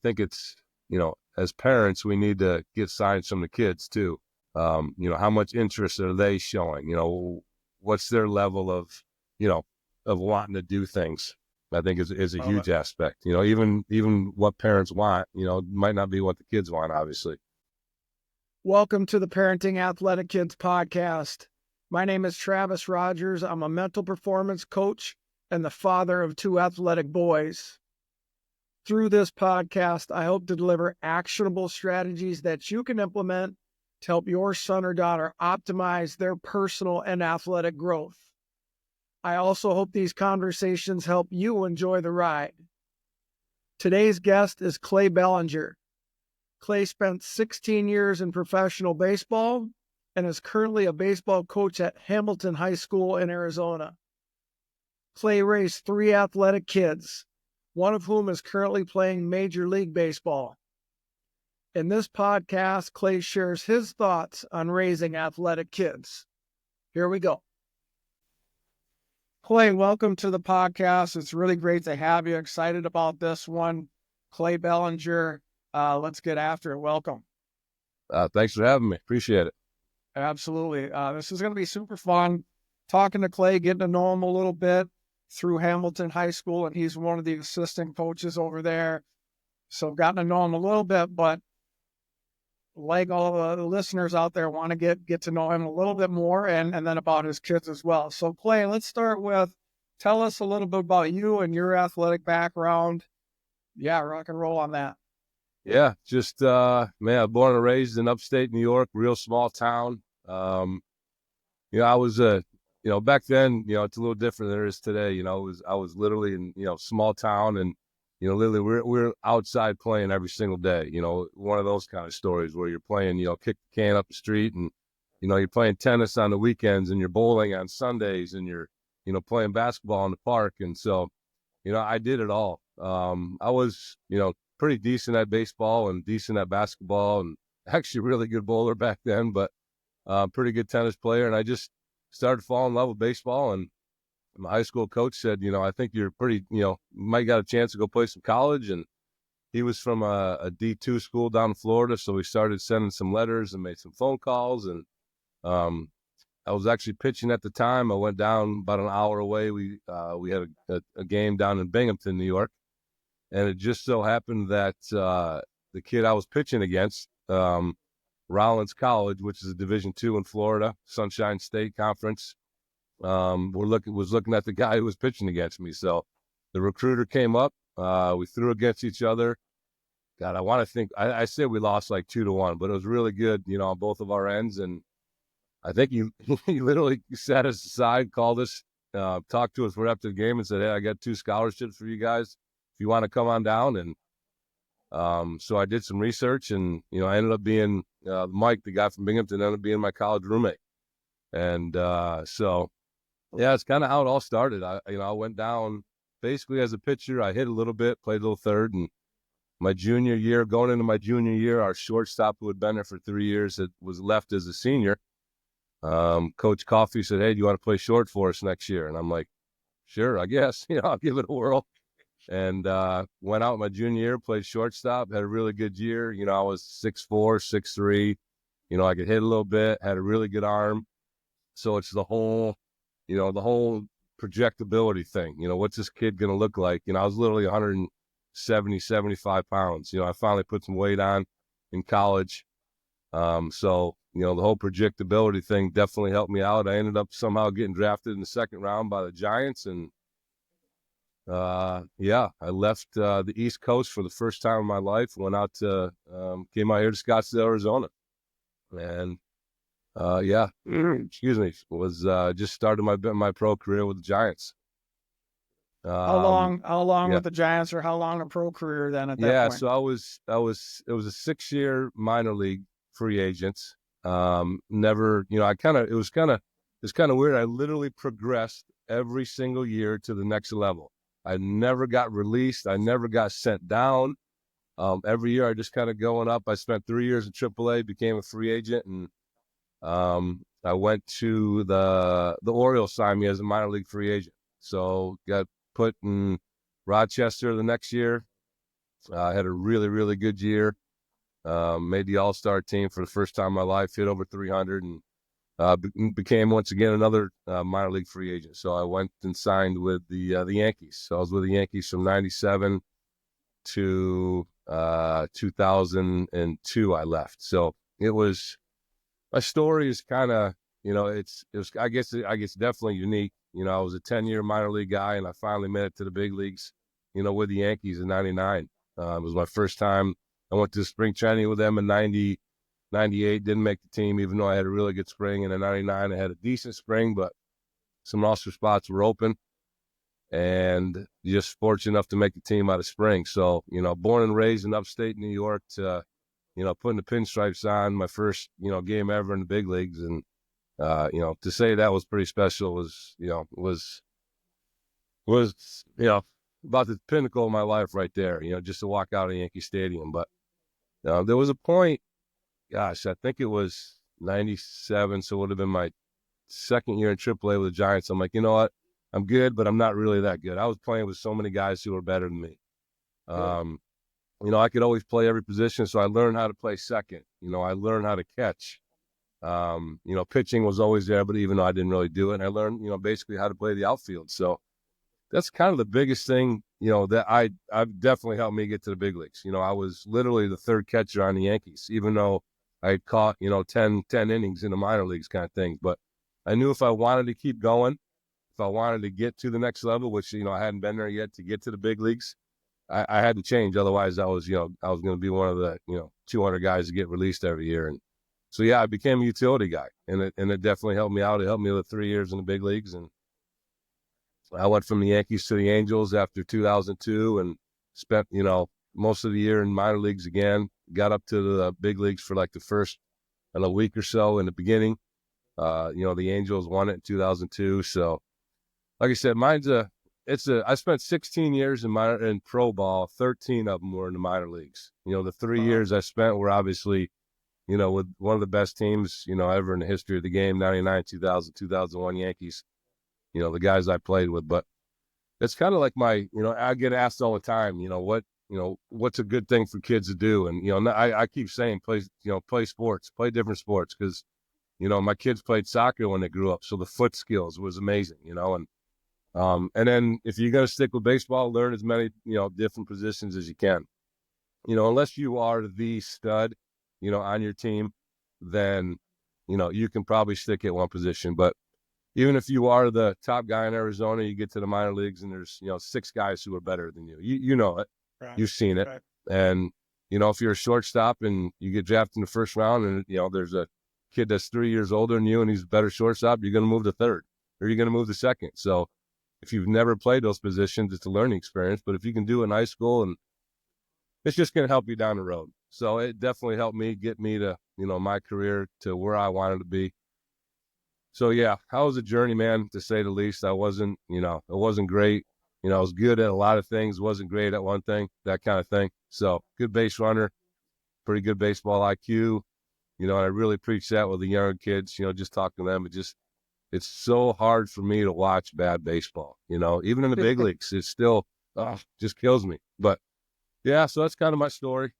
think it's, as parents, we need to get signs from the kids too. How much interest are they showing? What's their level of, of wanting to do things? I think is a Love it. huge aspect. Even what parents want, might not be what the kids want, obviously. Welcome to the Parenting Athletic Kids podcast. My name is Travis Rogers. I'm a mental performance coach and the father of two athletic boys. Through this podcast, I hope to deliver actionable strategies that you can implement to help your son or daughter optimize their personal and athletic growth. I also hope these conversations help you enjoy the ride. Today's guest is Clay Bellinger. Clay spent 16 years in professional baseball and is currently a baseball coach at Hamilton High School in Arizona. Clay raised three athletic kids, one of whom is currently playing Major League Baseball. In this podcast, Clay shares his thoughts on raising athletic kids. Here we go. Clay, welcome to the podcast. It's really great to have you. Excited about this one. Clay Bellinger, let's get after it. Welcome. Thanks for having me. Appreciate it. Absolutely. This is going to be super fun. Talking to Clay, getting to know him a little bit through Hamilton High School, and he's one of the assistant coaches over there. So I've gotten to know him a little bit, but like all the listeners out there, want to get to know him a little bit more and then about his kids as well. So Clay, let's start with, tell us a little bit about you and your athletic background. Yeah, rock and roll on that. Yeah, just man, born and raised in upstate New York, real small town. I was back then, it's a little different than it is today. I was literally in, small town, and literally we're outside playing every single day. One of those kind of stories where you're playing, kick the can up the street, and you're playing tennis on the weekends, and you're bowling on Sundays, and you're playing basketball in the park. And so I did it all. I was pretty decent at baseball and decent at basketball, and actually really good bowler back then, but pretty good tennis player. And I just started falling in love with baseball, and my high school coach said, I think you're pretty, might got a chance to go play some college. And he was from a D2 school down in Florida. So we started sending some letters and made some phone calls. And I was actually pitching at the time. I went down about an hour away. We had a game down in Binghamton, New York. And it just so happened that the kid I was pitching against, Rollins College, which is a Division II in Florida, Sunshine State Conference, was looking at the guy who was pitching against me. So the recruiter came up. We threw against each other. God, I want to think. I say we lost like 2-1, but it was really good, on both of our ends. And I think he literally sat us aside, called us, talked to us right after the game, and said, "Hey, I got 2 scholarships for you guys if you want to come on down." And so I did some research, and I ended up being Mike, the guy from Binghamton, ended up being my college roommate. And so yeah, it's kind of how it all started. I went down basically as a pitcher. I hit a little bit, played a little third, and going into my junior year, our shortstop who had been there for 3 years was left as a senior. Coach Coffey said, "Hey, do you want to play short for us next year?" And I'm like, "Sure, I guess, I'll give it a whirl." And went out my junior year, played shortstop, had a really good year. I was 6'4", 6'3". I could hit a little bit, had a really good arm. So it's the whole projectability thing. What's this kid going to look like? I was literally 170, 75 pounds. I finally put some weight on in college. So the whole projectability thing definitely helped me out. I ended up somehow getting drafted in the second round by the Giants, and I left the East Coast for the first time in my life. Came out here to Scottsdale, Arizona, and was just started my pro career with the Giants. How long Yeah. with the Giants, or how long a pro career then at that Yeah, point? so it was a 6-year minor league free agent. Never, it was kind of weird. I literally progressed every single year to the next level. I never got released. I never got sent down. Every year I just kind of going up. I spent 3 years in AAA, became a free agent, and I went to the Orioles, signed me as a minor league free agent. So got put in Rochester the next year. I had a really, really good year. Made the All-Star team for the first time in my life, hit over 300, and became once again another minor league free agent. So I went and signed with the Yankees. So I was with the Yankees from '97 to 2002. I left. So it was my story is kind of it was I guess definitely unique. I was a 10-year minor league guy, and I finally made it to the big leagues. With the Yankees in '99. It was my first time. I went to spring training with them in '98, didn't make the team, even though I had a really good spring. And in '99, I had a decent spring, but some roster spots were open, and just fortunate enough to make the team out of spring. So, born and raised in upstate New York to, putting the pinstripes on my first, game ever in the big leagues. And, to say that was pretty special was about the pinnacle of my life right there, just to walk out of Yankee Stadium. But there was a point, gosh, I think it was '97, so it would have been my second year in AAA with the Giants. I'm like, you know what? I'm good, but I'm not really that good. I was playing with so many guys who were better than me. Um, I could always play every position, so I learned how to play second. I learned how to catch. Pitching was always there, but even though I didn't really do it, and I learned, basically how to play the outfield. So that's kind of the biggest thing, that I've definitely helped me get to the big leagues. I was literally the third catcher on the Yankees, even though I had caught, 10 innings in the minor leagues kind of thing. But I knew if I wanted to keep going, if I wanted to get to the next level, which, I hadn't been there yet to get to the big leagues, I had to change. Otherwise, I was going to be one of the, 200 guys to get released every year. And so, yeah, I became a utility guy, and it definitely helped me out. It helped me with 3 years in the big leagues. And I went from the Yankees to the Angels after 2002 and spent, most of the year in minor leagues again. Got up to the big leagues for like the first a week or so in the beginning. The Angels won it in 2002. So, like I said, I spent 16 years in pro ball. 13 of them were in the minor leagues. The 3 years I spent were obviously, with one of the best teams, ever in the history of the game, '99, 2000, 2001 Yankees. The guys I played with. But it's kind of like I get asked all the time, what's a good thing for kids to do? And, I keep saying, play sports, play different sports. Cause, my kids played soccer when they grew up. So the foot skills was amazing, and then if you're going to stick with baseball, learn as many, different positions as you can, unless you are the stud, on your team, then, you can probably stick at one position. But even if you are the top guy in Arizona, you get to the minor leagues and there's, 6 guys who are better than you. You know it. Right. You've seen it. Right. And, if you're a shortstop and you get drafted in the first round and, there's a kid that's 3 years older than you and he's a better shortstop, you're going to move to third or you're going to move to second. So if you've never played those positions, it's a learning experience. But if you can do it in high school, and it's just going to help you down the road. So it definitely helped me get me to, my career to where I wanted to be. So yeah, I was a journeyman to say the least. I wasn't, it wasn't great. I was good at a lot of things, wasn't great at one thing, that kind of thing. So good base runner, pretty good baseball IQ. And I really preach that with the younger kids, just talking to them. It's so hard for me to watch bad baseball, even in the big leagues, it's still, just kills me. But yeah, so that's kind of my story.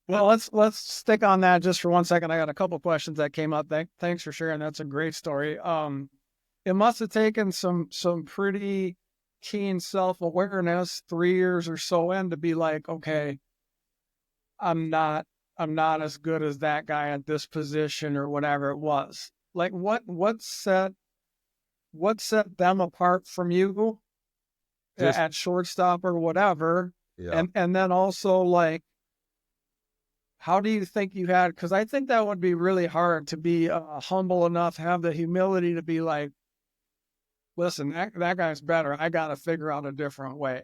Well, let's stick on that just for 1 second. I got a couple questions that came up. Thanks for sharing. That's a great story. It must have taken some pretty keen self-awareness 3 years or so in to be like, okay, I'm not as good as that guy at this position or whatever it was. Like what set them apart from you Just, at shortstop or whatever? yeah. And then also, like, how do you think you had, because I think that would be really hard to be humble enough, have the humility to be like, listen, that guy's better. I got to figure out a different way.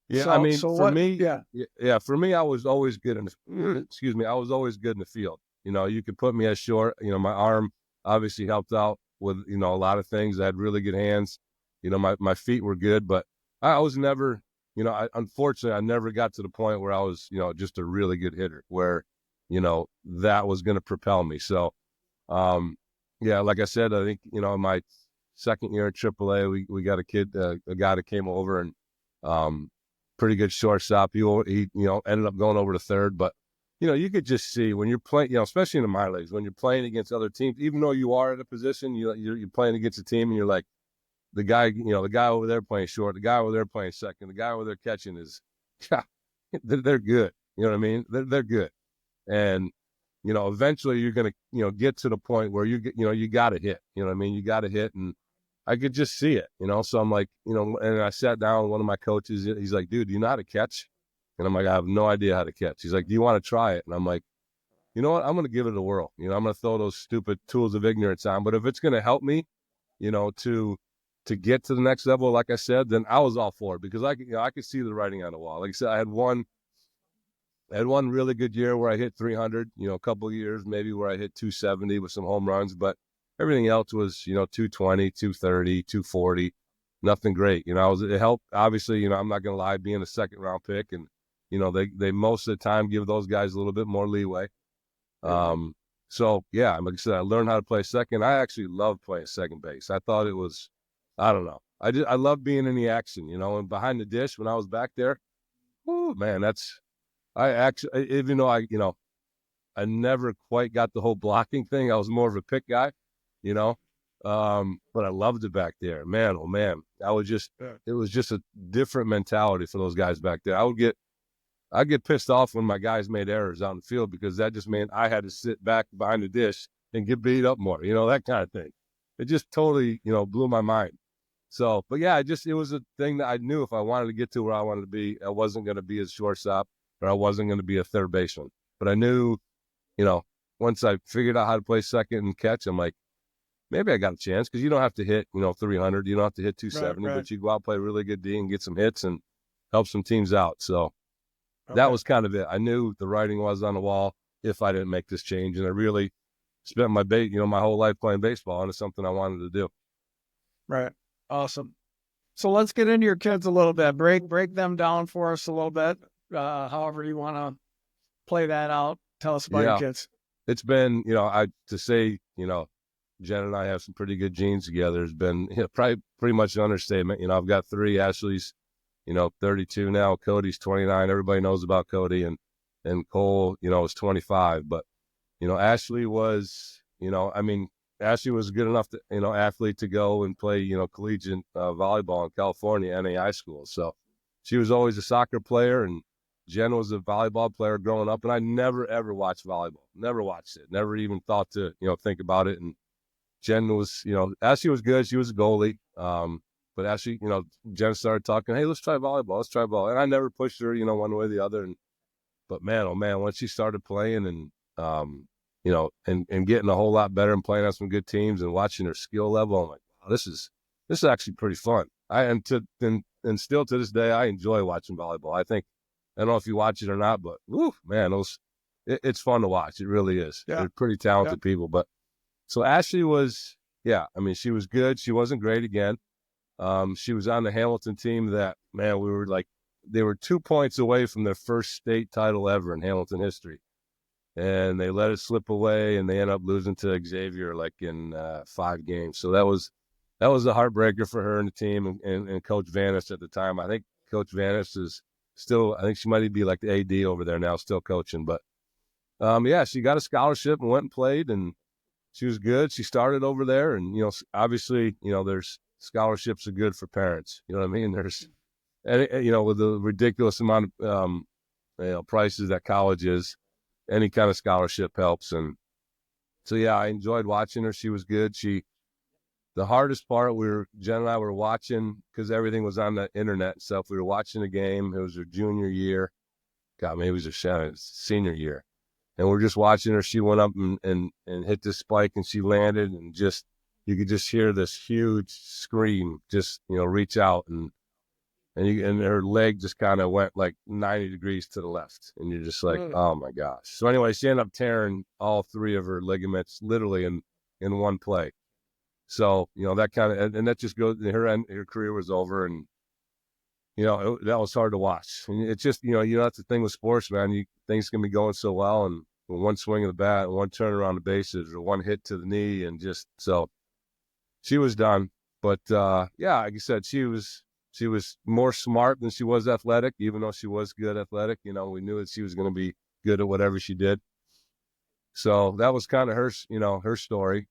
Yeah, I mean, So for what? me, Yeah. yeah, for me, I was always good in the, excuse me, I was always good in the field. You could put me as short, my arm obviously helped out with, a lot of things. I had really good hands. My feet were good, but I was never, unfortunately, I never got to the point where I was, just a really good hitter where, that was going to propel me. So, yeah, like I said, I think, my second year at AAA, we got a guy that came over and, pretty good shortstop. He ended up going over to third, but you could just see when you're playing, especially in the minor leagues, when you're playing against other teams, even though you are in a position, you're playing against a team, and you're like, the guy over there playing short, the guy over there playing second, the guy over there catching is, they're good. You know what I mean? They're good, and eventually you're gonna get to the point where you got to hit. You know what I mean? You got to hit, and I could just see it. So I'm like, and I sat down with one of my coaches. He's like, dude, do you know how to catch? And I'm like, I have no idea how to catch. He's like, do you want to try it? And I'm like, you know what? I'm going to give it a whirl. I'm going to throw those stupid tools of ignorance on. But if it's going to help me, to get to the next level, like I said, then I was all for it, because I could see the writing on the wall. Like I said, I had one really good year where I hit 300. A couple of years maybe where I hit 270 with some home runs, but everything else was 220, 230, 240. Nothing great. It helped. Obviously, I'm not going to lie, being a second round pick, and they most of the time give those guys a little bit more leeway. So yeah, like I said, I learned how to play second. I actually loved playing second base. I thought it was, I don't know. I love being in the action, and behind the dish when I was back there. Whoo, man, I actually, even though I never quite got the whole blocking thing. I was more of a pick guy, you know. But I loved it back there. Man, oh man. It was just a different mentality for those guys back there. I'd get pissed off when my guys made errors out in the field, because that just meant I had to sit back behind the dish and get beat up more, that kind of thing. It just totally, blew my mind. So, but yeah, it was a thing that I knew if I wanted to get to where I wanted to be, I wasn't going to be a shortstop, or I wasn't going to be a third baseman. But I knew, once I figured out how to play second and catch, I'm like, maybe I got a chance, because you don't have to hit, 300. You don't have to hit 270, Right. but you go out, play really good D, and get some hits and help some teams out. So that Okay. was kind of it. I knew the writing was on the wall if I didn't make this change, and I really spent my whole life playing baseball, and it's something I wanted to do. Right. Awesome. So let's get into your kids a little bit. Break them down for us a little bit. However you want to play that out. Tell us about your Yeah, kids. it's been, to say, Jen and I have some pretty good genes together. Has been probably pretty much an understatement. I've got three. Ashley's, 32 now. Cody's 29. Everybody knows about Cody, and Cole, is 25. But Ashley was, Ashley was good enough to, athlete to go and play, collegiate volleyball in California, NAI school. So she was always a soccer player, and Jen was a volleyball player growing up. And I never ever watched volleyball. Never watched it. Never even thought to, think about it. And Jen was, Ashley was good. She was a goalie. But Ashley, Jen started talking, hey, let's try volleyball. Let's try ball. And I never pushed her, one way or the other. But man, oh man, once she started playing, and, and getting a whole lot better, and playing on some good teams, and watching her skill level, I'm like, wow, this is actually pretty fun. And still to this day, I enjoy watching volleyball. I don't know if you watch it or not, but woo, man, it's fun to watch. It really is. Yeah. They're pretty talented people. But so Ashley was, yeah, she was good. She wasn't great again. She was on the Hamilton team that, man, they were 2 points away from their first state title ever in Hamilton history. And they let it slip away, and they ended up losing to Xavier like in 5 games. So that was a heartbreaker for her and the team, and Coach Vanis at the time. I think Coach Vanis is still, I think she might be like the AD over there now, still coaching. But yeah, she got a scholarship and went and played, and she was good. She started over there, and obviously, there's scholarships are good for parents. You know what I mean? There's, with the ridiculous amount of prices that college is, any kind of scholarship helps. And so yeah, I enjoyed watching her. She was good. The hardest part, Jen and I were watching, because everything was on the internet and stuff. We were watching a game. It was her junior year. God, maybe it was her senior year. And we're just watching her. She went up and hit this spike, and she landed, and you could just hear this huge scream, just, reach out, and her leg just kind of went like 90 degrees to the left. And you're just like, oh my gosh. So anyway, she ended up tearing all 3 of her ligaments literally in one play. So, that kind of, and that just goes, her career was over. And, that was hard to watch. And it's just, that's the thing with sports, man. Things can be going so well, and one swing of the bat, one turn around the bases, or one hit to the knee, and just, so she was done. But yeah, like I said, she was She was more smart than she was athletic, even though she was good athletic. We knew that she was going to be good at whatever she did. So that was kind of her story.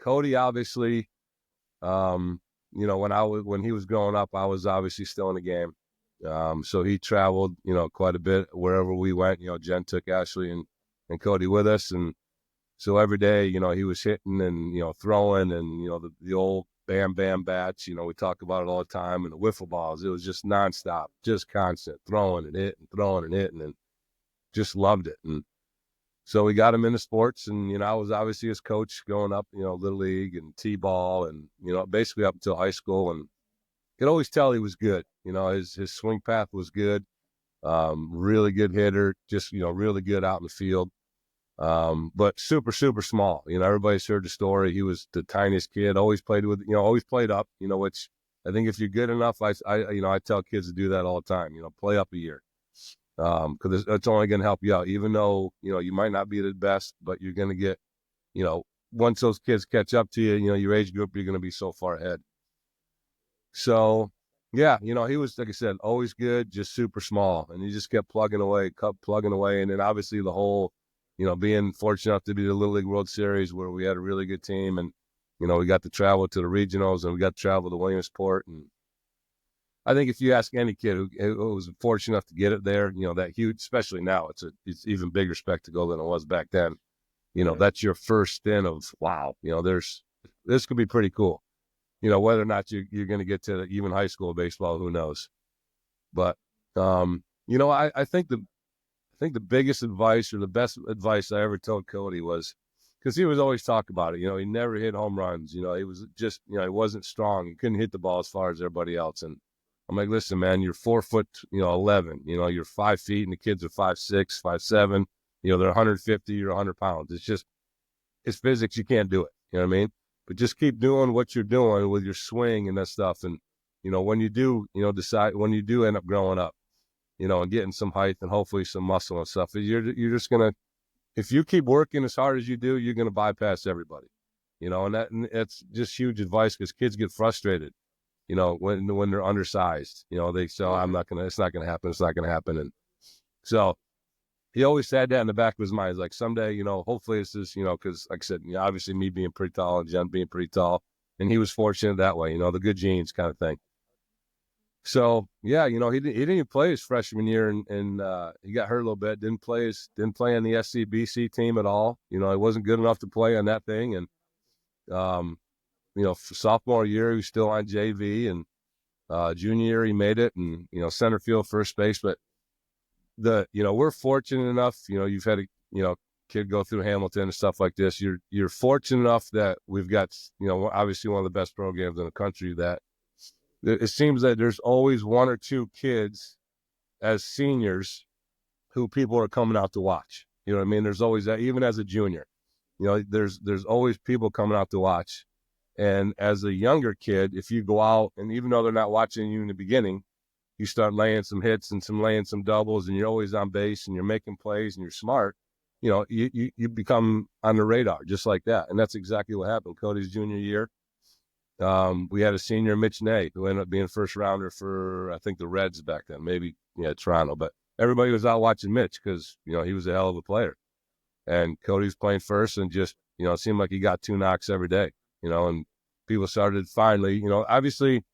Cody, obviously, when he was growing up, I was obviously still in the game. So he traveled, quite a bit wherever we went. Jen took Ashley and Cody with us. And so every day, he was hitting and, throwing and, the old bam, bam bats, we talk about it all the time. And the wiffle balls, it was just nonstop, just constant throwing and hitting, throwing and hitting, and just loved it. And so we got him into sports, and, I was obviously his coach going up, Little League and T-ball and, basically up until high school. And could always tell he was good. His swing path was good. Really good hitter, just, really good out in the field. But super, super small. Everybody's heard the story. He was the tiniest kid, always played up, which I think if you're good enough, I tell kids to do that all the time, play up a year. Because it's only going to help you out, even though, you might not be the best, but you're going to get, once those kids catch up to you, your age group, you're going to be so far ahead. So, yeah, he was, like I said, always good, just super small. And he just kept plugging away. And then obviously the whole, being fortunate enough to be the Little League World Series where we had a really good team. And, we got to travel to the regionals and we got to travel to Williamsport. And I think if you ask any kid who was fortunate enough to get it there, that huge, especially now, it's even bigger spectacle than it was back then. That's your first stint of, wow, this could be pretty cool. Whether or not you're going to get to even high school baseball, who knows? But, I think the biggest advice or the best advice I ever told Cody was, because he was always talk about it. He never hit home runs. He was just, he wasn't strong. He couldn't hit the ball as far as everybody else. And I'm like, listen, man, you're 4 foot, 11. You're 5 feet, and the kids are 5'6", 5'7". They're 150, you're 100 pounds. It's physics. You can't do it. You know what I mean? But just keep doing what you're doing with your swing and that stuff. And, when you do, when you do end up growing up, and getting some height and hopefully some muscle and stuff, you're just going to, if you keep working as hard as you do, you're going to bypass everybody, and that's just huge advice because kids get frustrated, when they're undersized, they say, oh, it's not going to happen. It's not going to happen. And so he always had that in the back of his mind. He's like, someday, hopefully it's this, because like I said, obviously me being pretty tall and Jen being pretty tall, and he was fortunate that way, the good genes kind of thing. So yeah, he didn't even play his freshman year, and he got hurt a little bit. Didn't play on the SCBC team at all. He wasn't good enough to play on that thing. And sophomore year he was still on JV, and junior year he made it, and center field, first base. But we're fortunate enough. You've had a kid go through Hamilton and stuff like this. You're fortunate enough that we've got obviously one of the best programs in the country that. It seems that there's always one or two kids as seniors who people are coming out to watch. You know what I mean? There's always that, even as a junior. There's always people coming out to watch. And as a younger kid, if you go out and even though they're not watching you in the beginning, you start laying some hits and laying some doubles, and you're always on base and you're making plays and you're smart. You become on the radar just like that. And that's exactly what happened. Cody's junior year. We had a senior, Mitch Ney, who ended up being first rounder for, I think, the Reds back then, maybe, Toronto. But everybody was out watching Mitch because, he was a hell of a player. And Cody was playing first and just, it seemed like he got 2 knocks every day, and people started finally, obviously,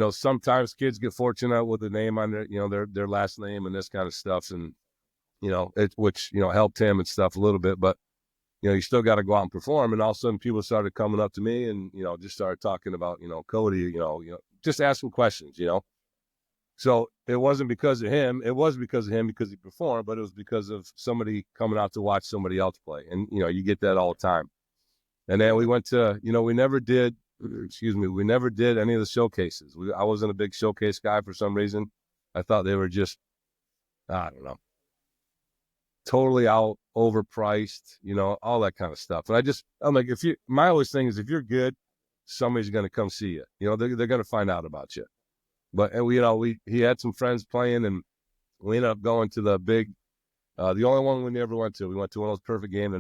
sometimes kids get fortunate with the name on their last name and this kind of stuff. And, which helped him and stuff a little bit. But you still got to go out and perform. And all of a sudden people started coming up to me and, just started talking about, Cody, just asking questions, So it wasn't because of him. It was because of him because he performed, but it was because of somebody coming out to watch somebody else play. And, you get that all the time. And then we went to, we never did any of the showcases. I wasn't a big showcase guy for some reason. I thought they were just, I don't know, totally overpriced, all that kind of stuff. And I'm like, my always thing is if you're good, somebody's going to come see you. They're going to find out about you. But and he had some friends playing, and we ended up going to the big, the only one we never went to. We went to one of those perfect games, the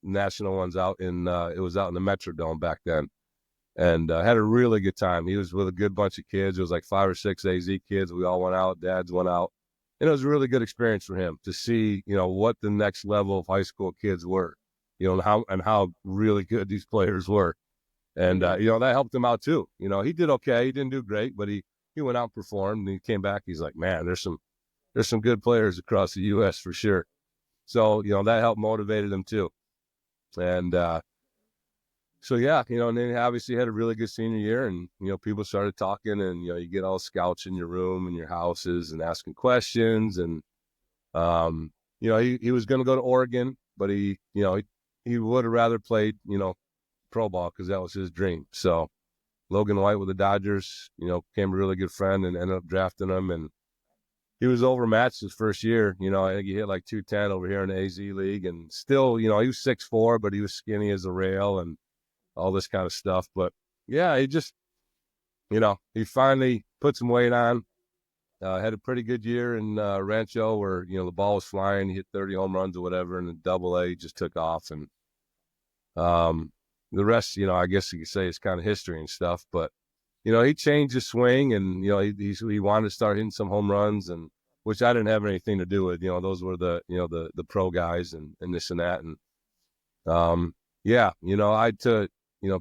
national ones out in it was out in the Metrodome back then. and had a really good time. He was with a good bunch of kids. It was like 5 or 6 AZ kids. We all went out. Dads went out. And it was a really good experience for him to see, what the next level of high school kids were, and how really good these players were. And, that helped him out too. He did okay. He didn't do great, but he went out and performed, and he came back. He's like, man, there's some good players across the U.S. for sure. So, that helped motivated him too. And, so yeah, and then he obviously had a really good senior year, and people started talking, and you get all scouts in your room and your houses and asking questions, and he was going to go to Oregon, but he would have rather played pro ball because that was his dream. So Logan White with the Dodgers, became a really good friend and ended up drafting him, and he was overmatched his first year. I think he hit like 210 over here in the AZ league, and still, he was 6'4", but he was skinny as a rail and all this kind of stuff. But yeah, he just, he finally put some weight on, had a pretty good year in Rancho where, the ball was flying. He hit 30 home runs or whatever, and in Double-A just took off. And the rest, I guess you could say is kind of history and stuff. But, he changed his swing, and, he wanted to start hitting some home runs, and which I didn't have anything to do with. Those were the pro guys and this and that. And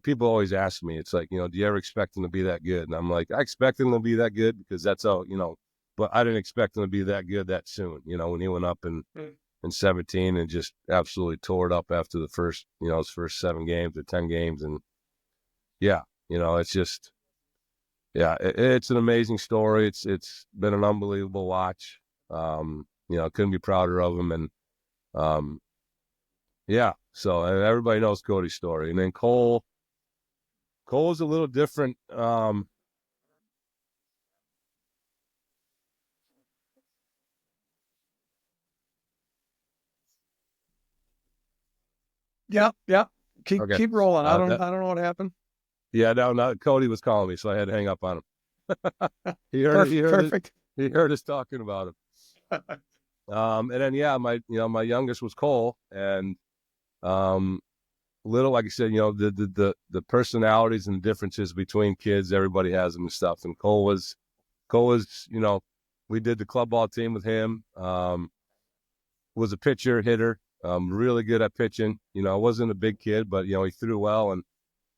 people always ask me, it's like, do you ever expect him to be that good? And I'm like, I expect him to be that good because that's all, but I didn't expect him to be that good that soon, when he went up in 17 and just absolutely tore it up after the first, his first 7 games or 10 games. And yeah, it's just, it's an amazing story. It's been an unbelievable watch. Couldn't be prouder of him. And, so and everybody knows Cody's story. And then Cole's a little different. Yeah. Okay. Keep rolling. I don't know what happened. Yeah, no, Cody was calling me, so I had to hang up on him. He heard us talking about him. And then my youngest was Cole, and little, like I said, the personalities and the differences between kids, everybody has them and stuff. And Cole was, we did the club ball team with him. Was a pitcher, hitter, really good at pitching. Wasn't a big kid, but he threw well. And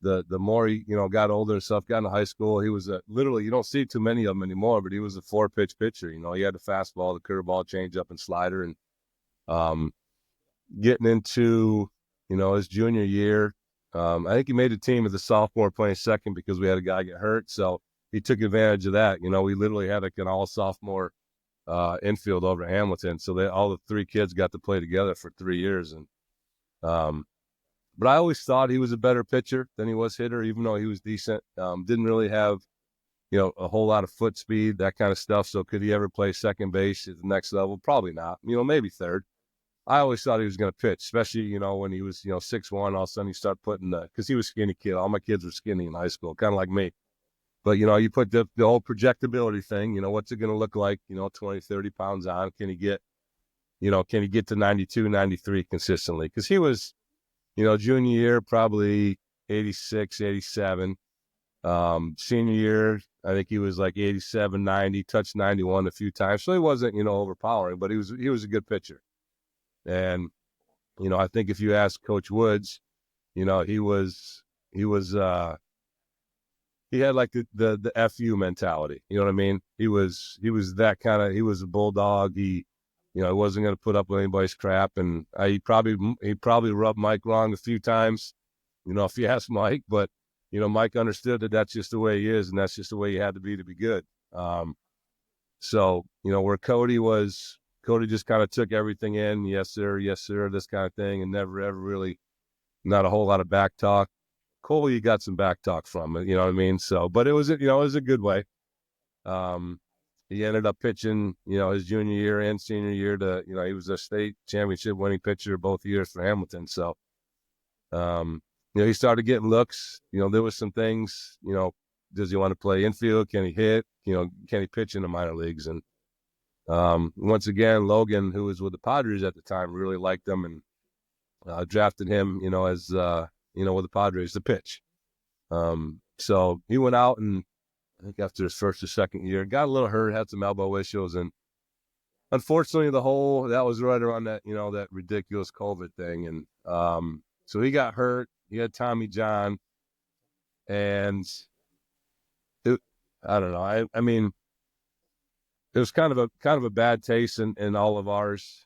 the more he got older and stuff, got into high school, he was literally, you don't see too many of them anymore, but he was a 4-pitch pitcher. He had the fastball, the curveball, changeup, and slider. And getting into his junior year, I think he made the team as a sophomore playing second because we had a guy get hurt, so he took advantage of that. We literally had like an all sophomore infield over at Hamilton, so all the 3 kids got to play together for 3 years. And but I always thought he was a better pitcher than he was hitter, even though he was decent. Didn't really have a whole lot of foot speed, that kind of stuff. So could he ever play second base at the next level? Probably not. Maybe third. I always thought he was going to pitch, especially, when he was, 6'1", all of a sudden he started putting because he was a skinny kid. All my kids were skinny in high school, kind of like me. But, you put the whole projectability thing, what's it going to look like, 20, 30 pounds on? Can he get to 92, 93 consistently? Because he was, junior year, probably 86, 87. Senior year, I think he was like 87, 90, touched 91 a few times. So he wasn't, overpowering, but he was a good pitcher. And, I think if you ask Coach Woods, he had like the FU mentality. You know what I mean? He was that kind of, he was a bulldog. He wasn't going to put up with anybody's crap. And he probably rubbed Mike wrong a few times, if you ask Mike, but, Mike understood that that's just the way he is. And that's just the way he had to be good. So, where Cody just kind of took everything in. Yes, sir. Yes, sir. This kind of thing. And never, ever really, not a whole lot of back talk. Cole, you got some back talk from it. You know what I mean? So, but it was a good way. He ended up pitching, his junior year and senior year to, he was a state championship winning pitcher both years for Hamilton. So, he started getting looks. There was some things, does he want to play infield? Can he hit? Can he pitch in the minor leagues? And once again, Logan, who was with the Padres at the time, really liked him and drafted him, as with the Padres to pitch. So he went out and I think after his first or second year, got a little hurt, had some elbow issues, and unfortunately, that was right around that that ridiculous COVID thing, and so he got hurt. He had Tommy John, and it, I don't know. I mean, it was kind of a bad taste in all of ours,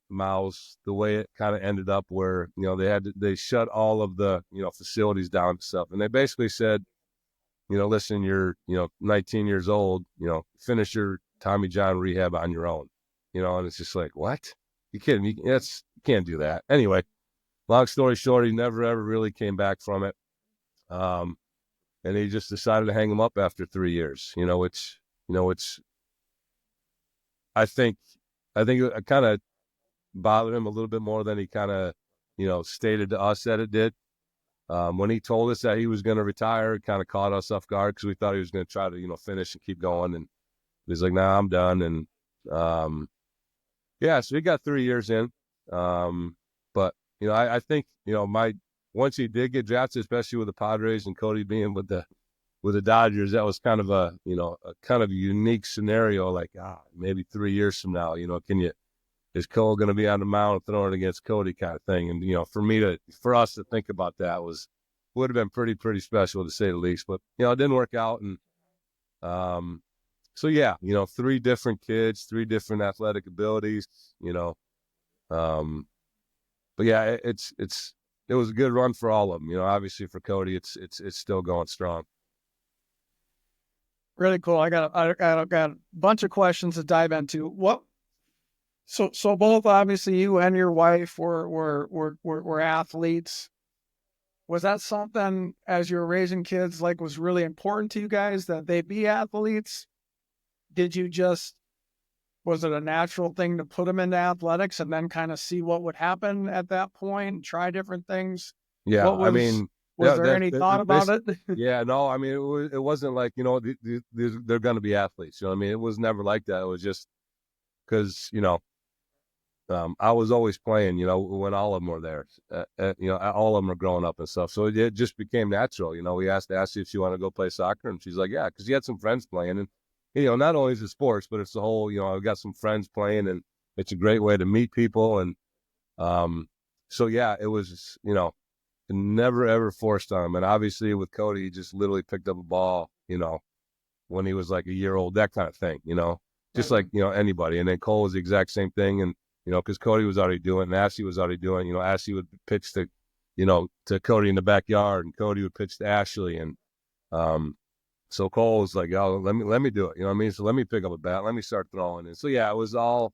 mouths. The way it kind of ended up, where they shut all of the facilities down and stuff, and they basically said, listen, you're 19 years old, finish your Tommy John rehab on your own, and it's just like, what? You kidding me? You can't do that. Anyway, long story short, he never ever really came back from it. And he just decided to hang him up after 3 years, which I think it kind of bothered him a little bit more than he kind of, stated to us that it did. When he told us that he was going to retire, it kind of caught us off guard because we thought he was going to try to, finish and keep going. And he's like, "Nah, I'm done." And yeah, so he got 3 years in. But I think once he did get drafted, especially with the Padres and Cody being with the Dodgers, that was kind of a kind of a unique scenario. Like, maybe 3 years from now, is Cole going to be on the mound throwing against Cody kind of thing? And for us to think about that would have been pretty special to say the least. But it didn't work out, and so yeah, three different kids, three different athletic abilities, but yeah, it was a good run for all of them. Obviously for Cody, it's still going strong. Really cool. I got a bunch of questions to dive into. So both obviously you and your wife were athletes. Was that something as you were raising kids was really important to you guys that they be athletes? Was it a natural thing to put them into athletics and then kind of see what would happen at that point and try different things? Yeah, Was there any thought about it? Yeah, no, I mean, it wasn't like, they're going to be athletes. It was never like that. It was just because, I was always playing, when all of them were there, all of them were growing up and stuff. So it just became natural. We asked Ashley if she wanted to go play soccer, and she's like, yeah, because she had some friends playing. And, not only is it sports, but it's the whole, I've got some friends playing, and it's a great way to meet people. And so, yeah, it was, never ever forced on him. And obviously with Cody, he just literally picked up a ball, when he was like a year old, that kind of thing, just like, anybody. And then Cole was the exact same thing. And, because Cody was already doing, and Ashley was already doing, Ashley would pitch to, to Cody in the backyard, and Cody would pitch to Ashley. And, so Cole was like, "Oh, let me do it." So let me pick up a bat, let me start throwing. And so, yeah, it was all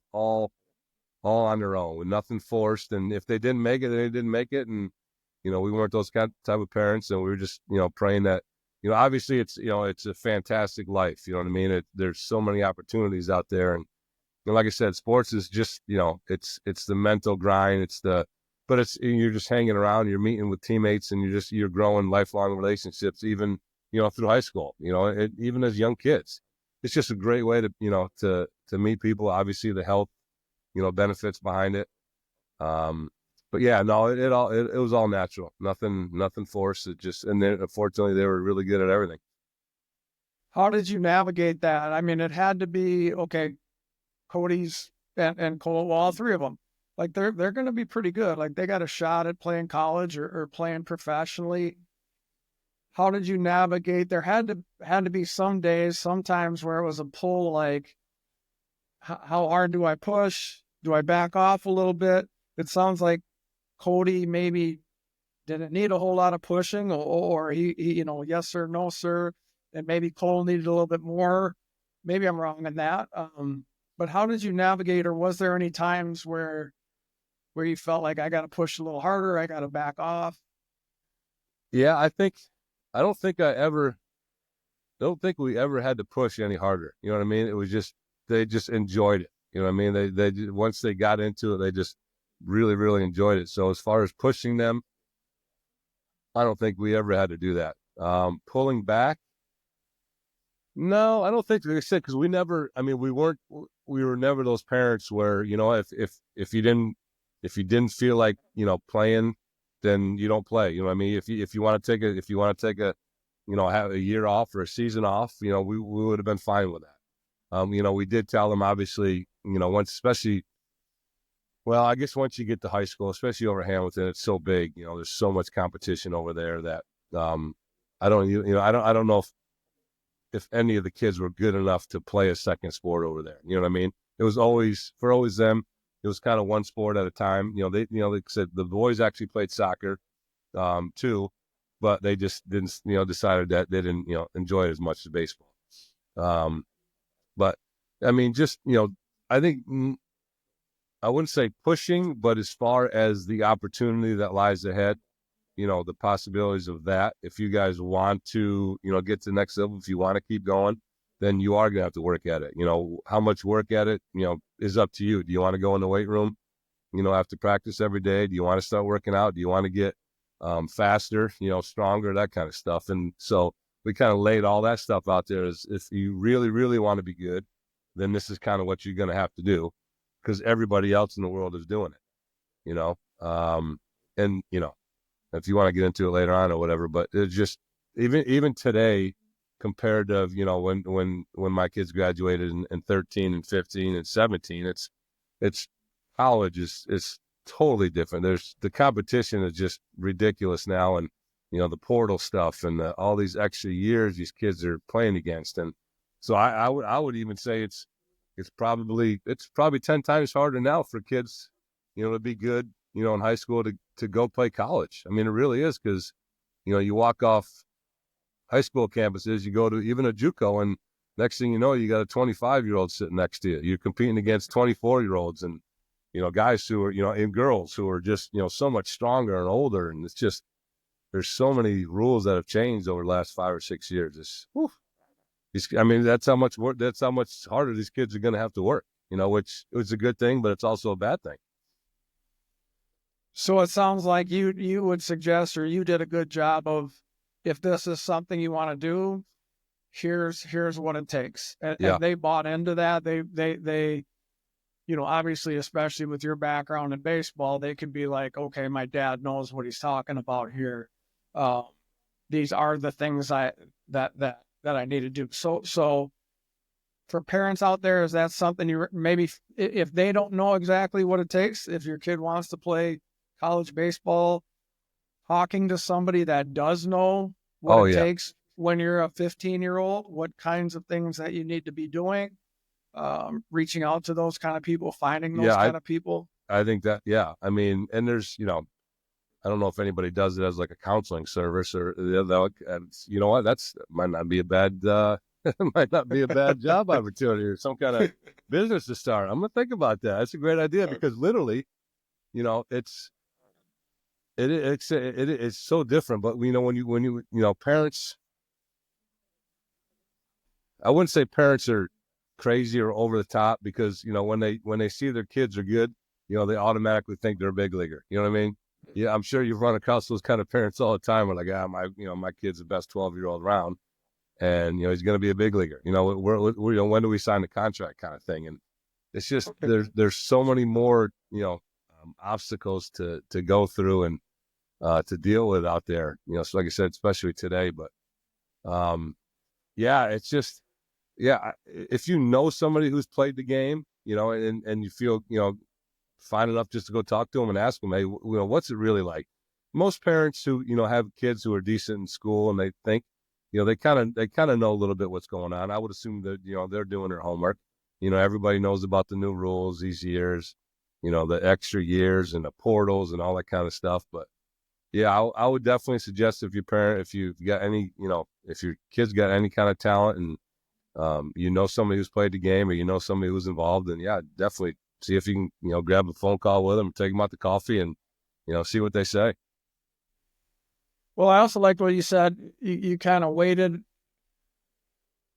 on their own with nothing forced. And if they didn't make it, they didn't make it. And, we weren't those type of parents, and we were just, praying that, obviously it's a fantastic life. You know what I mean? There's so many opportunities out there. And like I said, sports is just, it's the mental grind. But you're just hanging around, you're meeting with teammates, and you're growing lifelong relationships, even, through high school, even as young kids. It's just a great way to, to meet people. Obviously the health, benefits behind it. But yeah, no, it was all natural, nothing forced. And then unfortunately they were really good at everything. How did you navigate that? I mean, it had to be, okay, Cody's and Cole, all three of them, they're going to be pretty good. They got a shot at playing college or playing professionally. How did you navigate? There had to be some days, sometimes where it was a pull, how hard do I push? Do I back off a little bit? It sounds like Cody maybe didn't need a whole lot of pushing, or he yes sir, no sir, and maybe Cole needed a little bit more. Maybe I'm wrong in that. But how did you navigate, or was there any times where you felt like I got to push a little harder, I got to back off? Yeah, I don't think we ever had to push any harder. You know what I mean? It was just, they just enjoyed it. You know what I mean? They once they got into it, they just really, really enjoyed it. So as far as pushing them, I don't think we ever had to do that. Pulling back, no, I don't think, like I said, because we were never those parents where, if you didn't feel like, playing, then you don't play. You know what I mean? If you want to take have a year off or a season off, we would have been fine with that. We did tell them, obviously, once, especially, well, I guess once you get to high school, especially over Hamilton, it's so big. There's so much competition over there that I don't, I don't know if any of the kids were good enough to play a second sport over there. You know what I mean? It was always them. It was kind of one sport at a time. They said the boys actually played soccer too, but they just didn't, decided that they didn't, enjoy it as much as baseball. Um, but I mean, just, I think I wouldn't say pushing, but as far as the opportunity that lies ahead, the possibilities of that. If you guys want to, get to the next level, if you want to keep going, then you are going to have to work at it. How much work at it, is up to you. Do you want to go in the weight room, after practice every day? Do you want to start working out? Do you want to get faster, stronger, that kind of stuff? And so we kind of laid all that stuff out there as if you really, really want to be good, then this is kind of what you're going to have to do because everybody else in the world is doing it, and, if you want to get into it later on or whatever, but it's just even today compared to, when my kids graduated in 13 and 15 and 17, it's college is totally different. There's the competition is just ridiculous now. And, the portal stuff and all these extra years these kids are playing against. And so I would even say it's probably 10 times harder now for kids, to be good, in high school to go play college. I mean, it really is because, you walk off high school campuses, you go to even a JUCO, and next thing you know, you got a 25-year-old sitting next to you. You're competing against 24-year-olds and, guys who are, and girls who are just, so much stronger and older. And it's just, there's so many rules that have changed over the last 5 or 6 years. I mean, that's how much work, that's how much harder these kids are going to have to work, which is a good thing, but it's also a bad thing. So it sounds like you would suggest, or you did a good job of, if this is something you want to do, here's what it takes. And they bought into that. They obviously, especially with your background in baseball, they could be like, okay, my dad knows what he's talking about here. These are the things that I need to do. So for parents out there, is that something you maybe, if they don't know exactly what it takes, if your kid wants to play college baseball, talking to somebody that does know what it takes when you're a 15-year-old, what kinds of things that you need to be doing, reaching out to those kind of people, finding those kind of people. I think that, I mean, and there's, I don't know if anybody does it as like a counseling service or, you know what, that's might not be a bad, might not be a bad job opportunity or some kind of business to start. I'm going to think about that. That's a great idea because literally, it's so different. But when you parents, I wouldn't say parents are crazy or over the top because when they see their kids are good, they automatically think they're a big leaguer. You know what I mean? Yeah, I'm sure you've run across those kind of parents all the time. Where like, my kid's the best 12-year-old around, and he's going to be a big leaguer. We're when do we sign the contract, kind of thing. And it's just there's so many more obstacles to go through and to deal with out there. So like I said, especially today. But it's just if you know somebody who's played the game, and you feel fine enough just to go talk to them and ask them, hey, what's it really like? Most parents who have kids who are decent in school and they think they kind of know a little bit what's going on. I would assume that they're doing their homework. Everybody knows about the new rules these years, the extra years and the portals and all that kind of stuff. But I would definitely suggest if you've got any, if your kid's got any kind of talent and somebody who's played the game or somebody who's involved, then definitely see if you can grab a phone call with them, take them out to coffee, and see what they say. Well, I also liked what you said. You kind of waited.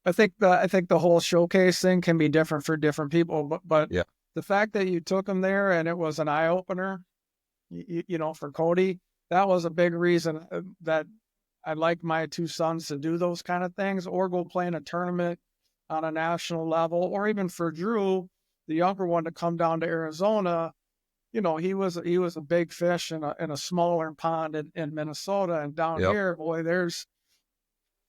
I think the whole showcase thing can be different for different people, but the fact that you took them there and it was an eye opener, for Cody, that was a big reason that I'd like my two sons to do those kind of things or go play in a tournament on a national level, or even for Drew, the younger one, to come down to Arizona. He was a big fish in a smaller pond in Minnesota, and down here, boy, there's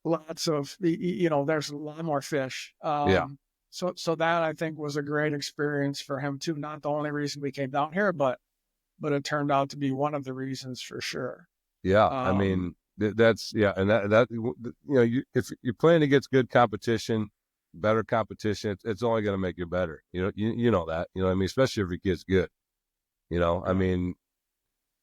lots of there's a lot more fish. Yeah. So that I think was a great experience for him too. Not the only reason we came down here, but it turned out to be one of the reasons for sure. Yeah. I Um, mean, that's, yeah. And if you're playing against good competition, better competition, it's only going to make you better. You know that, you know what I mean? Especially if your kid's good, I yeah. mean,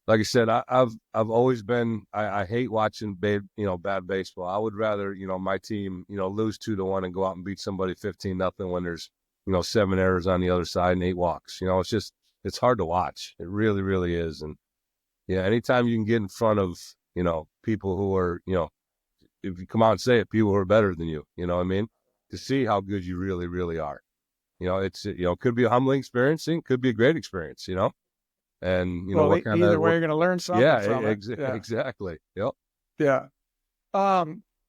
like I said, I've always been, I hate watching bad baseball. I would rather, my team, lose 2-1 and go out and beat somebody 15-0 when there's, 7 errors on the other side and 8 walks. It's hard to watch. It really, really is. And yeah, anytime you can get in front of, people who are, if you come out and say it, people who are better than you, you know what I mean? To see how good you really, really are. Could be a humbling experience, and could be a great experience, and Well, what kind either of way, what you're going to learn something yeah, from it. Yeah. exactly. Yep. Yeah.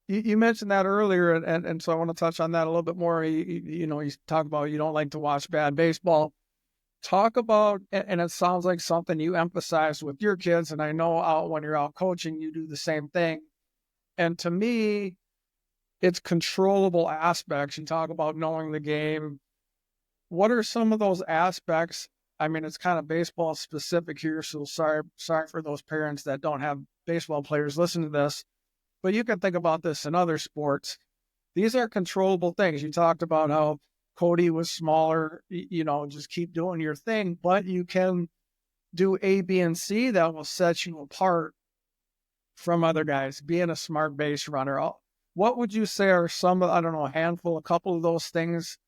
You mentioned that earlier, and so I want to touch on that a little bit more. You talk about you don't like to watch bad baseball. Talk about, and it sounds like something you emphasize with your kids, and I know out when you're out coaching, you do the same thing. And to me, it's controllable aspects. You talk about knowing the game. What are some of those aspects? I mean, it's kind of baseball specific here, so sorry for those parents that don't have baseball players listen to this. But you can think about this in other sports. These are controllable things. You talked about how Cody was smaller, just keep doing your thing, but you can do A, B, and C that will set you apart from other guys, being a smart base runner. What would you say are some, I don't know, a handful, a couple of those things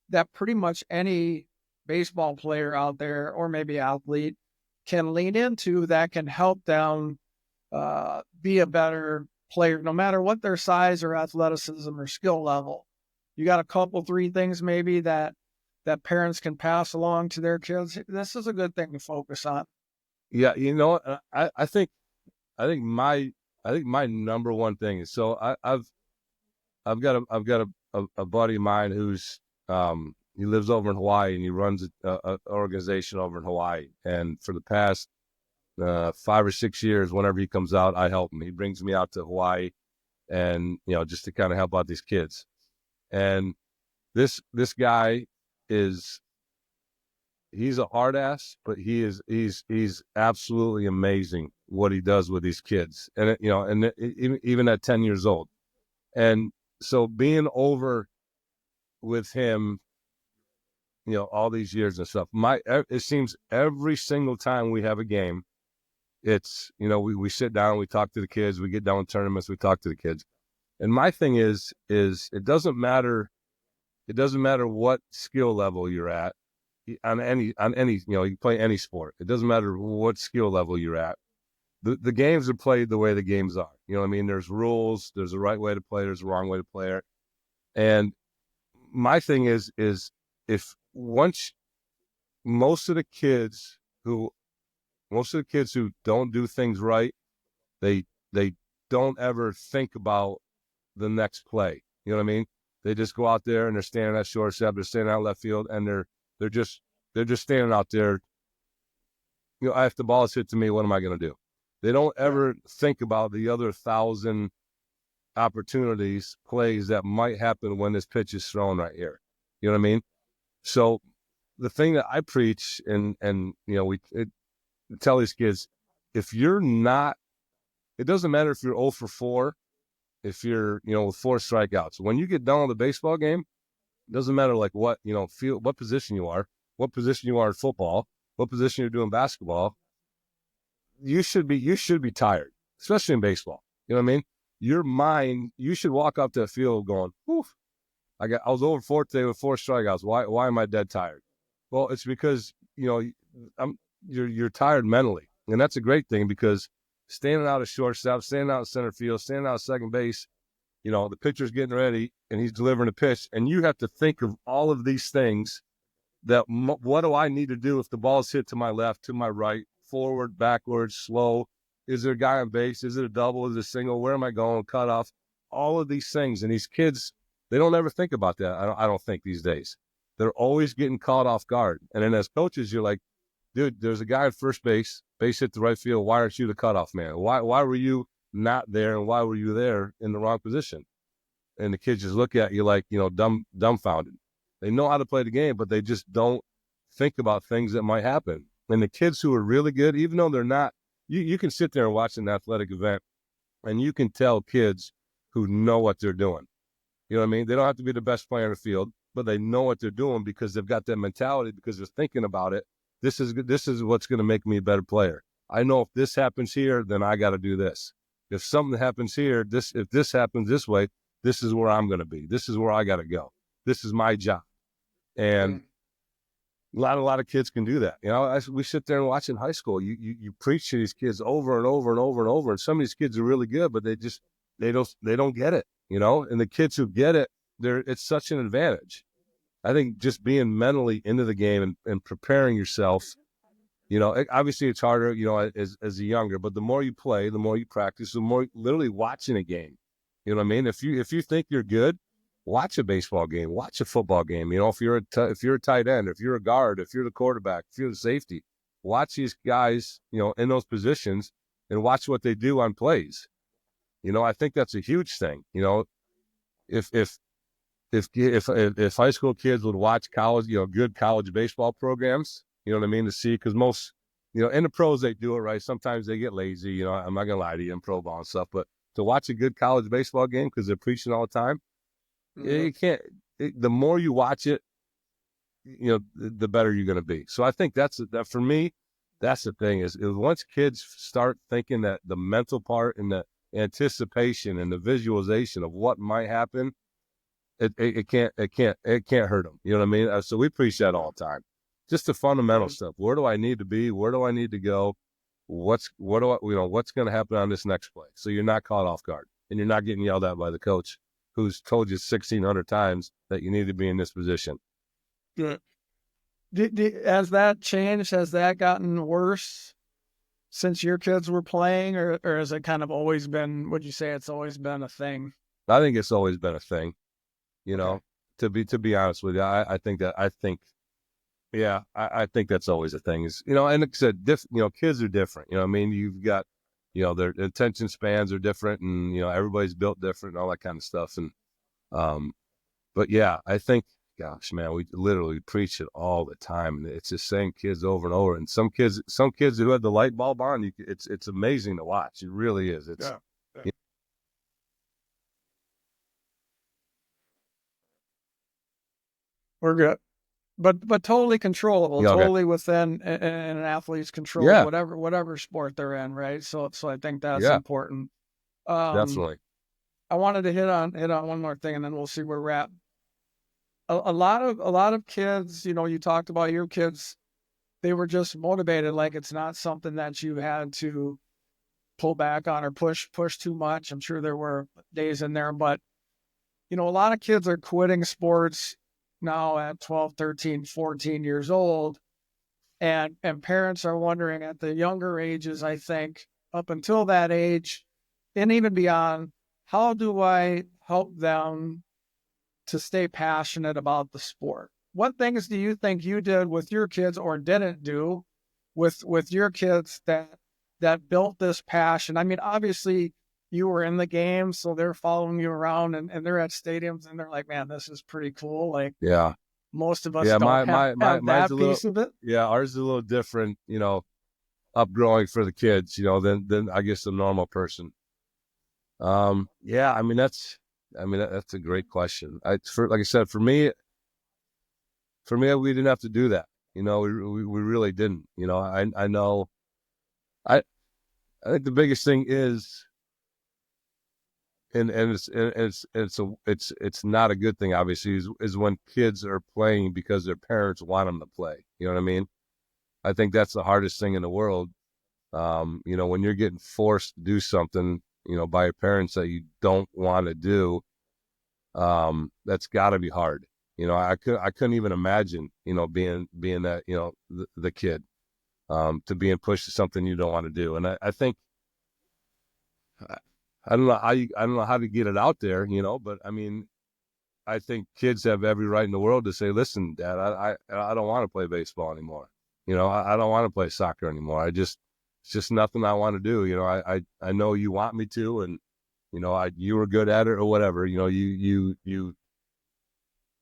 that pretty much any baseball player out there, or maybe athlete, can lean into that can help them be a better player, no matter what their size or athleticism or skill level? You got a couple, three things maybe that parents can pass along to their kids. This is a good thing to focus on. Yeah, I think my number one thing is, so I've got a buddy of mine who's he lives over in Hawaii, and he runs a organization over in Hawaii, and for the past 5 or 6 years, whenever he comes out, I help him. He brings me out to Hawaii, and just to kind of help out these kids. And this guy is he's a hard ass, but he's absolutely amazing what he does with these kids, and even at 10 years old. And so being over with him, all these years and stuff, it seems every single time we have a game, it's we sit down, we talk to the kids, we get down in tournaments, we talk to the kids. And my thing is it doesn't matter what skill level you're at on any you play any sport. It doesn't matter what skill level you're at. The games are played the way the games are. You know what I mean? There's rules, there's a right way to play, there's a wrong way to play it. And my thing is if once most of the kids who don't do things right, they they don't ever think about the next play. You know what I mean? They just go out there and they're standing at shortstop, they're standing out left field, and they're just standing out there. If the ball is hit to me, what am I going to do? They don't Yeah. ever think about the other 1,000 opportunities, plays that might happen when this pitch is thrown right here. You know what I mean? So the thing that I preach, and we tell these kids, if you're not, it doesn't matter if you're 0 for 4, if you're with 4 strikeouts. When you get done with the baseball game, it doesn't matter like what feel, what position you are, in football, what position you're doing basketball. You should be tired, especially in baseball. You know what I mean? Your mind, you should walk up to the field going, "Oof, I was over 4 today with 4 strikeouts. Why am I dead tired?" Well, it's because you're tired mentally, and that's a great thing, because standing out at shortstop, standing out in center field, standing out at second base, the pitcher's getting ready and he's delivering a pitch, and you have to think of all of these things. What do I need to do if the ball's hit to my left, to my right, forward, backwards, slow? Is there a guy on base? Is it a double? Is it a single? Where am I going? Cut off? All of these things. And these kids, they don't ever think about that. I don't think these days. They're always getting caught off guard. And then as coaches, you're like, dude, there's a guy at first base hit the right field. Why aren't you the cutoff man? Why were you not there? And why were you there in the wrong position? and the kids just look at you like, dumbfounded. They know how to play the game, but they just don't think about things that might happen. And the kids who are really good, even though they're not, you can sit there and watch an athletic event and you can tell kids who know what they're doing. You know what I mean? They don't have to be the best player in the field, but they know what they're doing because they've got that mentality, because they're thinking about it. This is what's going to make me a better player. I know if this happens here, then I got to do this. If something happens here, if this happens this way, this is where I'm going to be. This is where I got to go. This is my job. And a lot of kids can do that. We sit there and watch in high school. You preach to these kids over and over and over and over, and some of these kids are really good, but they don't get it. And the kids who get it, it's such an advantage. I think just being mentally into the game and preparing yourself. Obviously it's harder, as a younger, but the more you play, the more you practice, the more literally watching a game. You know what I mean? If you think you're good, watch a baseball game, watch a football game. If you're a tight end, if you're a guard, if you're the quarterback, if you're the safety, watch these guys, in those positions and watch what they do on plays. I think that's a huge thing. If high school kids would watch college, good college baseball programs, you know what I mean, to see, because most, in the pros they do it right. Sometimes they get lazy. I'm not gonna lie to you, in pro ball and stuff, but to watch a good college baseball game because they're preaching all the time, you can't. The more you watch it, the better you're going to be. So I think that for me, that's the thing is once kids start thinking that the mental part and the anticipation and the visualization of what might happen, it can't hurt them. You know what I mean? So we preach that all the time. Just the fundamental stuff. Where do I need to be? Where do I need to go? What's going to happen on this next play? So you're not caught off guard and you're not getting yelled at by the coach who's told you 1,600 times that you need to be in this position. Yeah. Has that changed? Has that gotten worse since your kids were playing, or has it kind of always been, would you say it's always been a thing? I think it's always been a thing, Okay. to be honest with you. I think that's always a thing is, and like I said, kids are different. I mean, you've got, their attention spans are different and, everybody's built different and all that kind of stuff. And, but yeah, I think, gosh, man, we literally preach it all the time. And it's the same kids over and over. And some kids who have the light bulb on, it's amazing to watch. It really is. It's, Yeah. We're good. But totally controllable, okay. totally within an athlete's control, Yeah. whatever sport they're in, right? So I think that's Yeah, important. definitely. I wanted to hit on one more thing, and then we'll see where we're at. A lot of kids, you talked about your kids, they were just motivated, like it's not something that you had to pull back on or push too much. I'm sure there were days in there, but a lot of kids are quitting sports now at 12, 13, 14 years old. And parents are wondering at the younger ages, I think, up until that age, and even beyond, how do I help them to stay passionate about the sport? What things do you think you did with your kids or didn't do with your kids that built this passion? I mean, obviously you were in the game, so they're following you around and they're at stadiums and they're like, man, this is pretty cool. Like, Yeah. most of us Yeah. don't have Mine's that a little, piece of it. yeah, ours is a little different, upgrowing for the kids, than I guess the normal person. Yeah, I mean, that's a great question. Like I said, for me, we didn't have to do that. We really didn't. I know. I I think the biggest thing is, and it's not a good thing. Obviously, is when kids are playing because their parents want them to play. You know what I mean? I think that's the hardest thing in the world. When you're getting forced to do something, by your parents that you don't want to do, that's got to be hard. I couldn't even imagine, being that, the kid, to being pushed to something you don't want to do. And I think, I don't know I don't know how to get it out there, but I mean, I think kids have every right in the world to say, listen, Dad, I don't want to play baseball anymore. I don't want to play soccer anymore. It's just nothing I want to do. I know you want me to, and, you were good at it or whatever.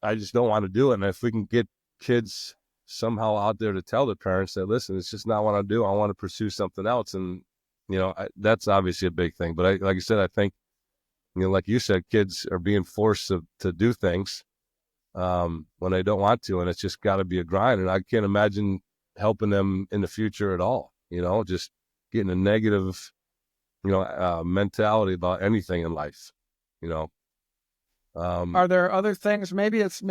I just don't want to do it. And if we can get kids somehow out there to tell the parents that, listen, it's just not what I do. I want to pursue something else. And, that's obviously a big thing. But like I said, I think, like you said, kids are being forced to do things when they don't want to. And it's just got to be a grind. And I can't imagine helping them in the future at all, just getting a negative, mentality about anything in life, you know. Are there other things? Maybe it's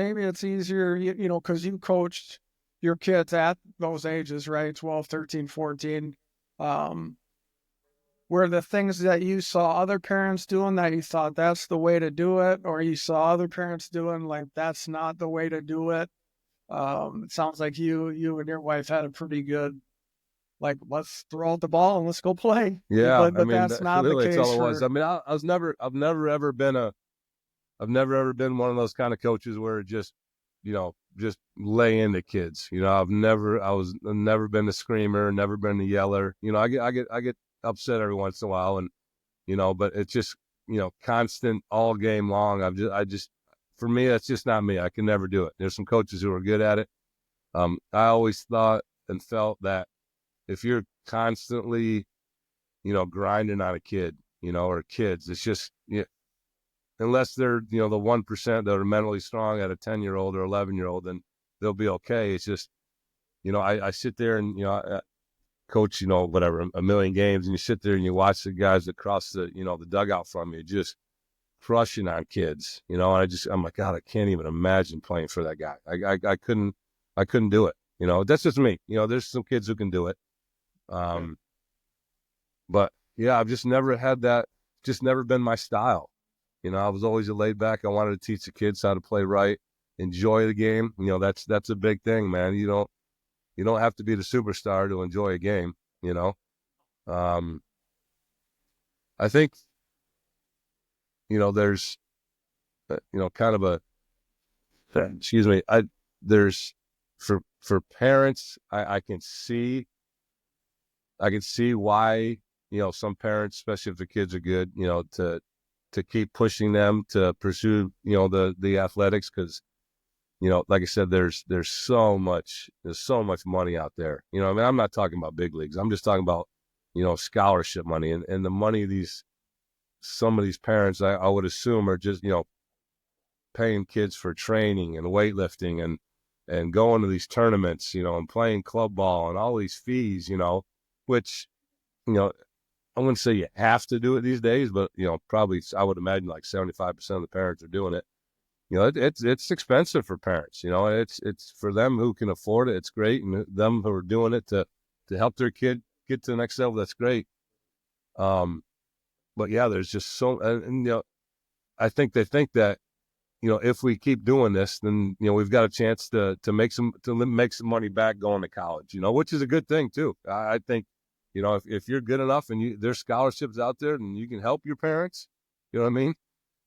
easier, because you coached your kids at those ages, right? 12, 13, 14. Um, were the things that you saw other parents doing that you thought that's the way to do it, or you saw other parents doing like that's not the way to do it? It sounds like you and your wife had a pretty good, like, let's throw out the ball and let's go play. Yeah, But that's not the really, it's case all it was. for. I mean, I've never ever been one of those kind of coaches where it just lay into kids. I've never been the screamer, never been the yeller. I get upset every once in a while, and but it's just constant all game long. For me, that's just not me. I can never do it. There's some coaches who are good at it. I always thought and felt that if you're constantly grinding on a kid, or kids, it's just unless they're the 1% that are mentally strong at a 10-year-old or 11-year-old, then they'll be okay. It's just I sit there and I coach whatever a million games, and you sit there and you watch the guys across the dugout from you just crushing on kids, and I'm like, God, I can't even imagine playing for that guy. I couldn't do it. That's just me. There's some kids who can do it. But yeah, I've just never had that, just never been my style. I was always a laid back. I wanted to teach the kids how to play right, enjoy the game. That's a big thing, man. You don't have to be the superstar to enjoy a game, you know. Um, I think, there's, kind of a, excuse me, there's, for parents, I can see why, some parents, especially if the kids are good, to keep pushing them to pursue, the athletics. Cause, like I said, there's so much money out there. I mean, I'm not talking about big leagues. I'm just talking about, scholarship money, and the money some of these parents, I would assume, are just, paying kids for training and weightlifting and going to these tournaments, and playing club ball and all these fees, which, you know, I wouldn't say you have to do it these days, but, probably I would imagine like 75% of the parents are doing it. It's expensive for parents, it's for them who can afford it. It's great. And them who are doing it to help their kid get to the next level. That's great. But yeah, there's just and I think they think that, if we keep doing this, then, we've got a chance to make some money back going to college, which is a good thing too. I think, if you're good enough and there's scholarships out there and you can help your parents, you know what I mean?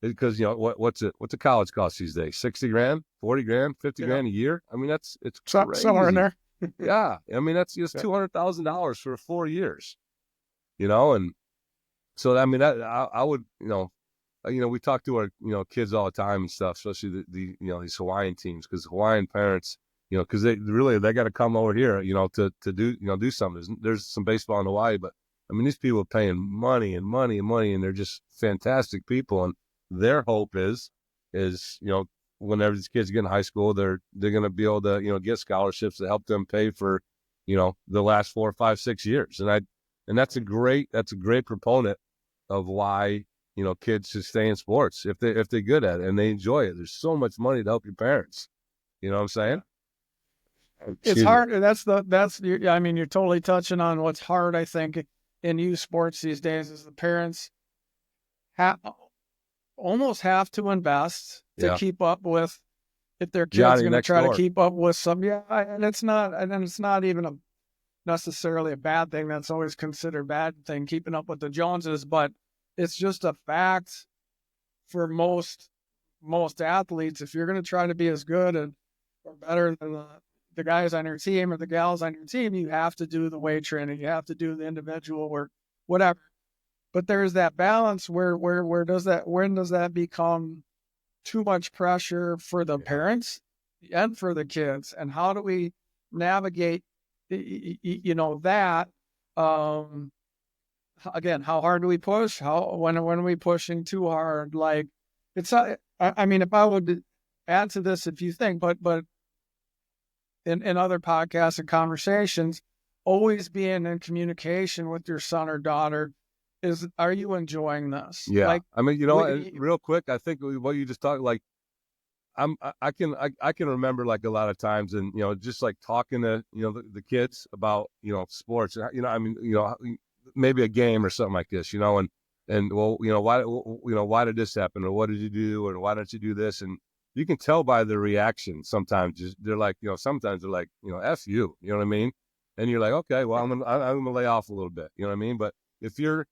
Because, what's a college cost these days? 60 grand, 40 grand, 50 Yeah, grand a year. I mean, it's somewhere in crazy. there. Yeah. I mean, that's just Yeah. $200,000 for 4 years, and so, I mean, I would, we talk to our, kids all the time and stuff, especially these Hawaiian teams, because Hawaiian parents, because they got to come over here, to do something. There's some baseball in Hawaii, but I mean, these people are paying money and money and money, and they're just fantastic people. And their hope is, whenever these kids get in high school, they're going to be able to, get scholarships to help them pay for, the last 4, 5, 6 years. And that's a great proponent of why, kids should stay in sports if they're good at it and they enjoy it. There's so much money to help your parents. You know what I'm saying? It's Excuse me. hard. I mean, you're totally touching on what's hard, I think, in youth sports these days is the parents have almost have to invest to Yeah. keep up with if their kid's Johnny going to next try to door. keep up with some. Yeah, and it's not even necessarily a bad thing. That's always considered a bad thing, keeping up with the Joneses, but it's just a fact for most athletes. If you're going to try to be as good or better than the guys on your team or the gals on your team, you have to do the weight training. You have to do the individual work, whatever. But there's that balance where does that when does that become too much pressure for the parents and for the kids, and how do we navigate that again, how hard do we push, how when are we pushing too hard, like it's I mean, if I would add to this, if you think, but in other podcasts and conversations, always being in communication with your son or daughter is, are you enjoying this? Yeah. Like, I mean, and real quick, I think what you just talked, like, I can remember like a lot of times, and just like talking to the kids about sports, I mean, maybe a game or something like this, and well, why did this happen, or what did you do, or why don't you do this, and you can tell by their reaction sometimes. They're like, sometimes they're like, f you, you know what I mean, and you're like, okay, well, I'm gonna lay off a little bit, you know what I mean, but if you're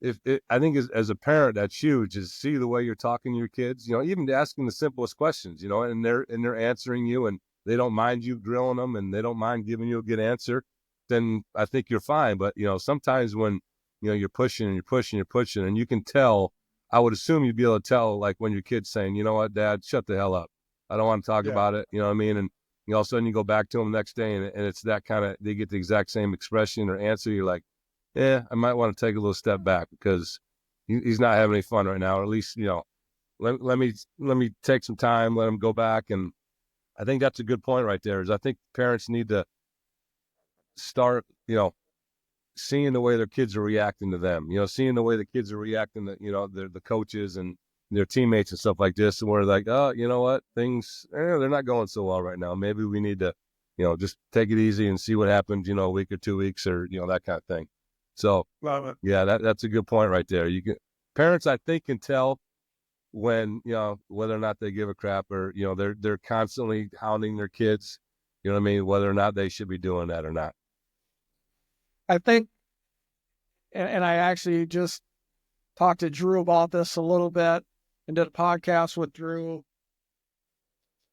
if it, I think as a parent, that's huge, is see the way you're talking to your kids, even asking the simplest questions, and they're answering you, and they don't mind you drilling them, and they don't mind giving you a good answer, then I think you're fine. But, sometimes when, you're pushing and you're pushing, and you can tell, I would assume you'd be able to tell, like when your kid's saying, you know what, Dad, shut the hell up. I don't want to talk about it. You know what I mean? And all of a sudden you go back to them the next day, and it's that kind of, they get the exact same expression or answer. You're like, yeah, I might want to take a little step back, because he's not having any fun right now. Or at least, let me take some time, let him go back. And I think that's a good point right there, is I think parents need to start, seeing the way their kids are reacting to them, seeing the way the kids are reacting to, the coaches and their teammates and stuff like this. And we're like, oh, you know what, things, they're not going so well right now. Maybe we need to, just take it easy and see what happens, a week or 2 weeks, or, that kind of thing. So, love it. yeah, that's a good point right there. Parents, I think, can tell when, whether or not they give a crap, or, they're constantly hounding their kids, you know what I mean, whether or not they should be doing that or not. I think, and I actually just talked to Drew about this a little bit and did a podcast with Drew,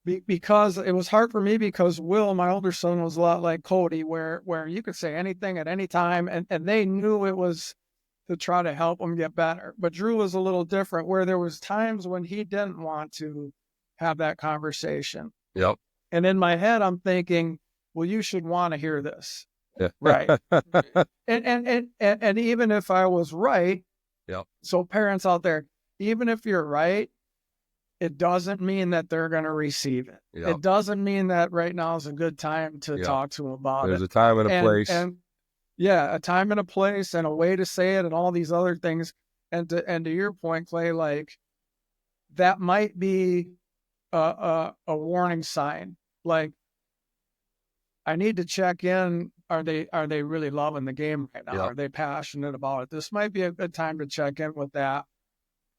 because it was hard for me, because Will, my older son, was a lot like Cody, where you could say anything at any time, and they knew it was to try to help him get better. But Drew was a little different, where there was times when he didn't want to have that conversation. Yep. And in my head, I'm thinking, well, you should want to hear this. Yeah. Right. and even if I was right, yep. So parents out there, even if you're right, it doesn't mean that they're going to receive it. Yep. It doesn't mean that right now is a good time to Yep. talk to them about There's it. a time and a place. And yeah, a time and a place and a way to say it and all these other things. And to your point, Clay, like that might be a warning sign. Like, I need to check in. Are they really loving the game right now? Yep. Are they passionate about it? This might be a good time to check in with that,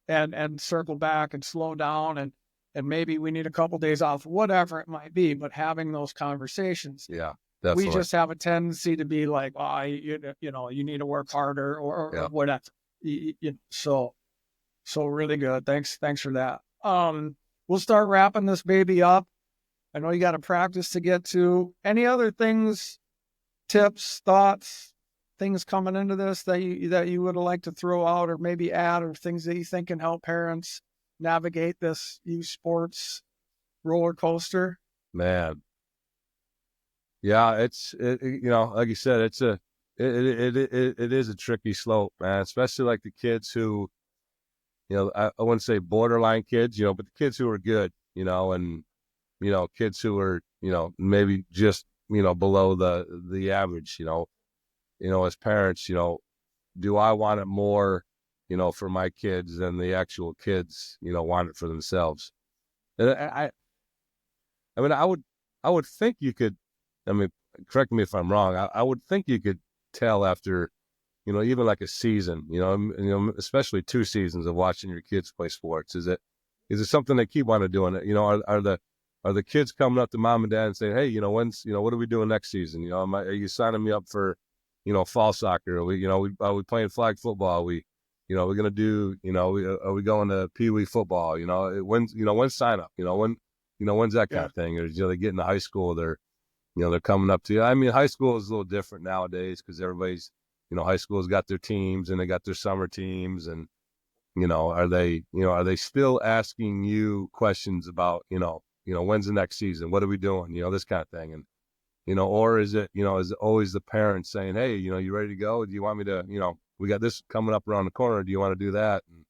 and circle back and slow down, and maybe we need a couple days off, whatever it might be. But having those conversations, yeah, definitely. We just have a tendency to be like, oh, you need to work harder, or whatever. So really good. Thanks for that. We'll start wrapping this baby up. I know you got to practice to get to. Any other things, tips, thoughts, things coming into this that you would like to throw out, or maybe add, or things that you think can help parents navigate this youth sports roller coaster? Man. Yeah, it's like you said, it is a tricky slope, man, especially like the kids who, I wouldn't say borderline kids, but the kids who are good, and kids who are, maybe just, below the average, as parents, do I want it more, for my kids than the actual kids, want it for themselves? And I mean, I would think you could, I mean, correct me if I'm wrong. I would think you could tell after, even like a season, especially 2 seasons of watching your kids play sports. Is it something they keep wanting to do? Are the kids coming up to mom and dad and saying, hey, when's, what are we doing next season? Are you signing me up for, fall soccer? Are we playing flag football? We're going to do, are we going to Pee Wee football? When's sign up? When's that kind of thing? Or, they get into high school, they're coming up to you. I mean, high school is a little different nowadays, because everybody's, high school's got their teams and they got their summer teams, and are they still asking you questions about, when's the next season? What are we doing? This kind of thing. And, or is it always the parents saying, hey, you ready to go? Do you want me to, we got this coming up around the corner. Do you want to do that? And,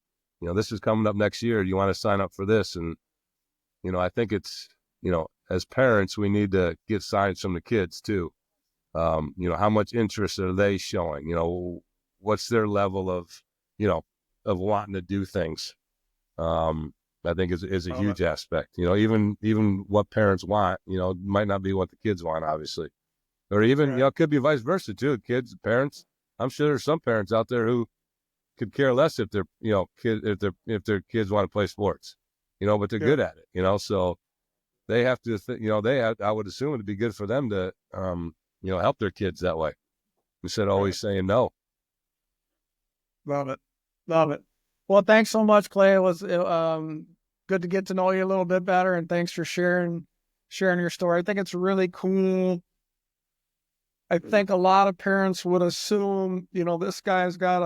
this is coming up next year. Do you want to sign up for this? And, I think it's, as parents, we need to get signs from the kids too. How much interest are they showing? What's their level of, of wanting to do things? I think is a huge aspect. Even what parents want, might not be what the kids want, obviously, or even it could be vice versa too. Kids, parents. I'm sure there's some parents out there who could care less if their if their kids want to play sports, but they're good at it, so they have to, I would assume it'd be good for them to, help their kids that way instead of always saying no. Love it. Love it. Well, thanks so much, Clay. It was good to get to know you a little bit better, and thanks for sharing your story. I think it's really cool. I think a lot of parents would assume, this guy's got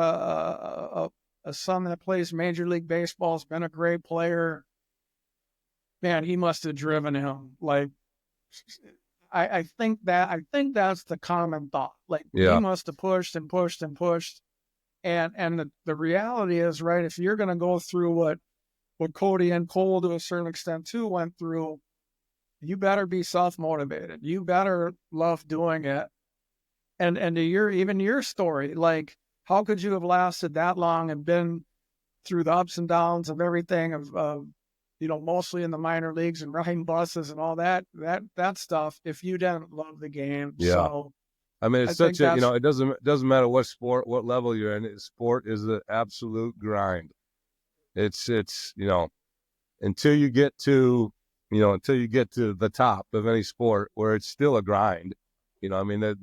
a son that plays Major League Baseball, has been a great player. Man, he must have driven him. Like, I think that's the common thought. Like, he must have pushed and pushed and pushed. And the reality is, right, if you're going to go through what Cody and Cole to a certain extent too went through, you better be self-motivated. You better love doing it. And to your story, like, how could you have lasted that long and been through the ups and downs of everything of mostly in the minor leagues and riding buses and all that stuff if you didn't love the game? Yeah. So I mean, it's such a, it doesn't matter what sport, what level you're in. Sport is an absolute grind. It's until you get to the top of any sport where it's still a grind. I mean,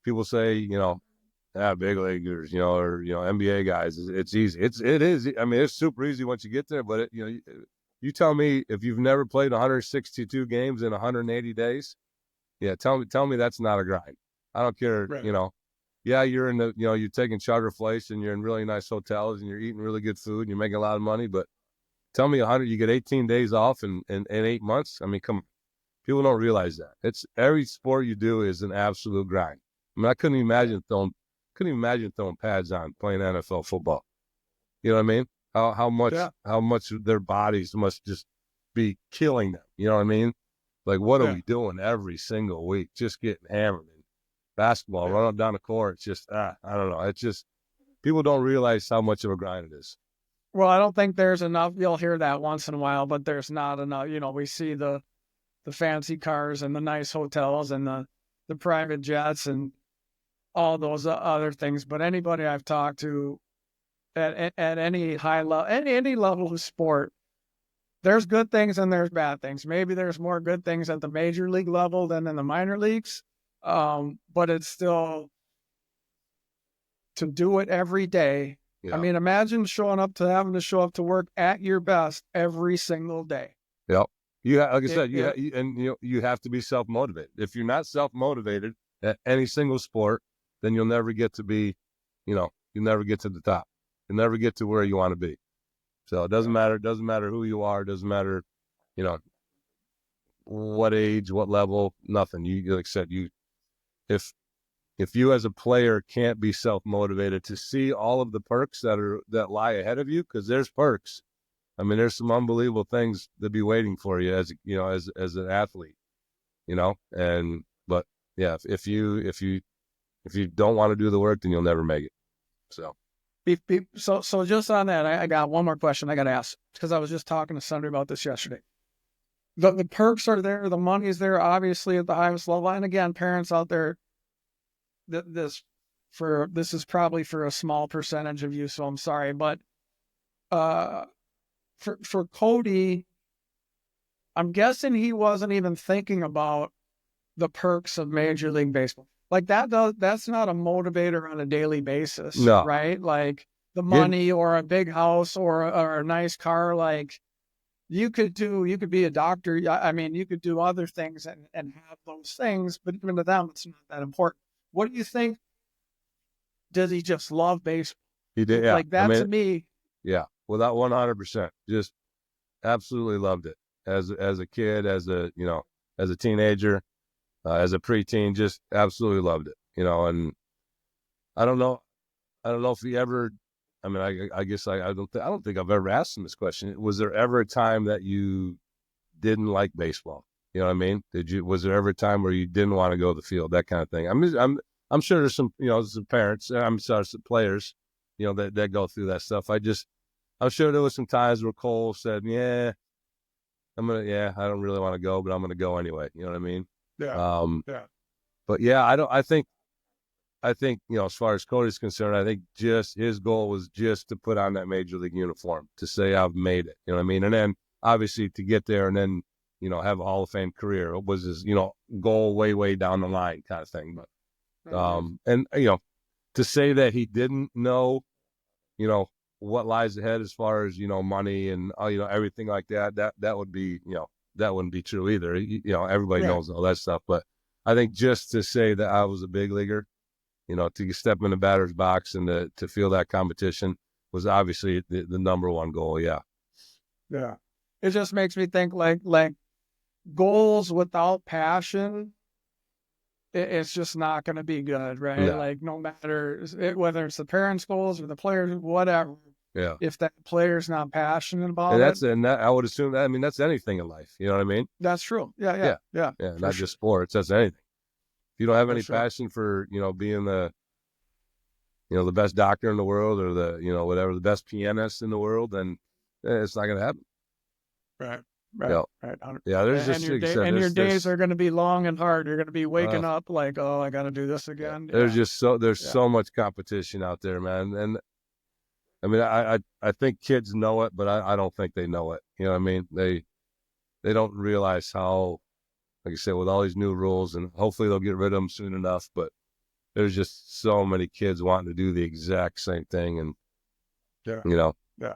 people say, big leaguers, or, NBA guys, it's easy. It is. I mean, it's super easy once you get there, but you tell me if you've never played 162 games in 180 days. Yeah, tell me that's not a grind. I don't care, Right. Yeah, you're in the, you're taking charter flights and you're in really nice hotels and you're eating really good food and you're making a lot of money, but tell me you get 18 days off in 8 months. I mean, come on. People don't realize that. It's every sport you do is an absolute grind. I mean, I couldn't imagine throwing pads on playing NFL football. You know what I mean? How much their bodies must just be killing them. You know what I mean? Like, what are we doing every single week? Just getting hammered. And basketball, run up down the court. It's just, I don't know. It's just, people don't realize how much of a grind it is. Well, I don't think there's enough. You'll hear that once in a while, but there's not enough. We see the fancy cars and the nice hotels and the private jets and all those other things. But anybody I've talked to at any high level, any level of sport, there's good things and there's bad things. Maybe there's more good things at the major league level than in the minor leagues. But it's still to do it every day. Yeah. I mean, imagine having to show up to work at your best every single day. Yep. Like I said, you have to be self-motivated. If you're not self-motivated at any single sport, then you'll never get to be, you'll never get to the top. You'll never get to where you want to be. So it doesn't matter. It doesn't matter who you are. It doesn't matter, what age, what level, nothing. Like I said, if you as a player can't be self-motivated to see all of the perks that lie ahead of you, because there's perks. I mean, there's some unbelievable things that be waiting for you as an athlete, but yeah, if you don't want to do the work, then you'll never make it. So. So just on that, I got one more question I got to ask, because I was just talking to somebody about this yesterday. The perks are there, the money's there, obviously at the highest level. And again, parents out there, this is probably for a small percentage of you, so I'm sorry, but for Cody, I'm guessing he wasn't even thinking about the perks of Major League Baseball. Like that's not a motivator on a daily basis, no. Right? Like the money or a big house or a nice car. Like you could be a doctor. I mean, you could do other things and have those things, but even to them, it's not that important. What do you think does he just love baseball? He did, yeah. Like that to me. Yeah, without 100%, just absolutely loved it as a kid, as a teenager, as a preteen, just absolutely loved it. And I don't know, if he ever. I mean, I guess I don't think I've ever asked him this question. Was there ever a time that you didn't like baseball? You know what I mean? Was there ever a time where you didn't want to go to the field? That kind of thing. I'm sure there's some, some parents. I'm sorry, some players, that go through that stuff. I'm sure there was some times where Cole said, "Yeah, I don't really want to go, but I'm gonna go anyway." You know what I mean? Yeah. Um, Yeah. but yeah, I think, as far as Cody's concerned, I think just his goal was just to put on that major league uniform, to say I've made it. You know what I mean? And then obviously to get there and then, have a Hall of Fame career. It was his, goal way, way down the line kind of thing. But and to say that he didn't know, you know, what lies ahead as far as, money and everything like that, that would be, that wouldn't be true either. Everybody knows all that stuff. But I think just to say that I was a big leaguer, to step in the batter's box and to feel that competition was obviously the number one goal. Yeah. Yeah. It just makes me think like goals without passion, it's just not going to be good, right? No. Like no matter whether it's the parents' goals or the players, whatever. Yeah. If that player's not passionate about And that I would assume that, I mean, that's anything in life. You know what I mean? that's true. Yeah. Not just sports. That's anything. If you don't have any sure. passion for, being the best doctor in the world or the, whatever, the best pianist in the world, then it's not going to happen. Right. Yeah. There's just, your days are going to be long and hard. You're going to be waking up like, oh, I got to do this again. There's just so much competition out there, man. And I mean, I think kids know it, but I don't think they know it. You know what I mean? They don't realize how, like I said, with all these new rules, and hopefully they'll get rid of them soon enough, but there's just so many kids wanting to do the exact same thing. And,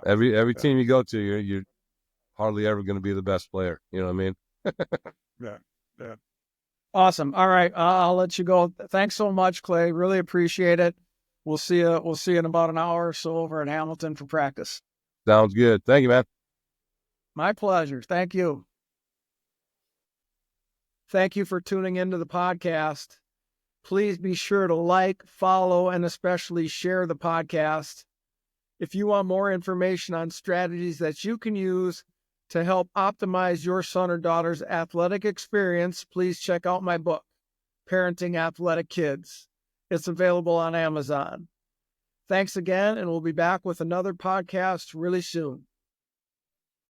every team you go to, you're hardly ever going to be the best player. You know what I mean? Yeah. Awesome. All right. I'll let you go. Thanks so much, Clay. Really appreciate it. We'll see you in about an hour or so over in Hamilton for practice. Sounds good. Thank you, man. My pleasure. Thank you. Thank you for tuning into the podcast. Please be sure to like, follow, and especially share the podcast. If you want more information on strategies that you can use to help optimize your son or daughter's athletic experience, please check out my book, Parenting Athletic Kids. It's available on Amazon. Thanks again, and we'll be back with another podcast really soon.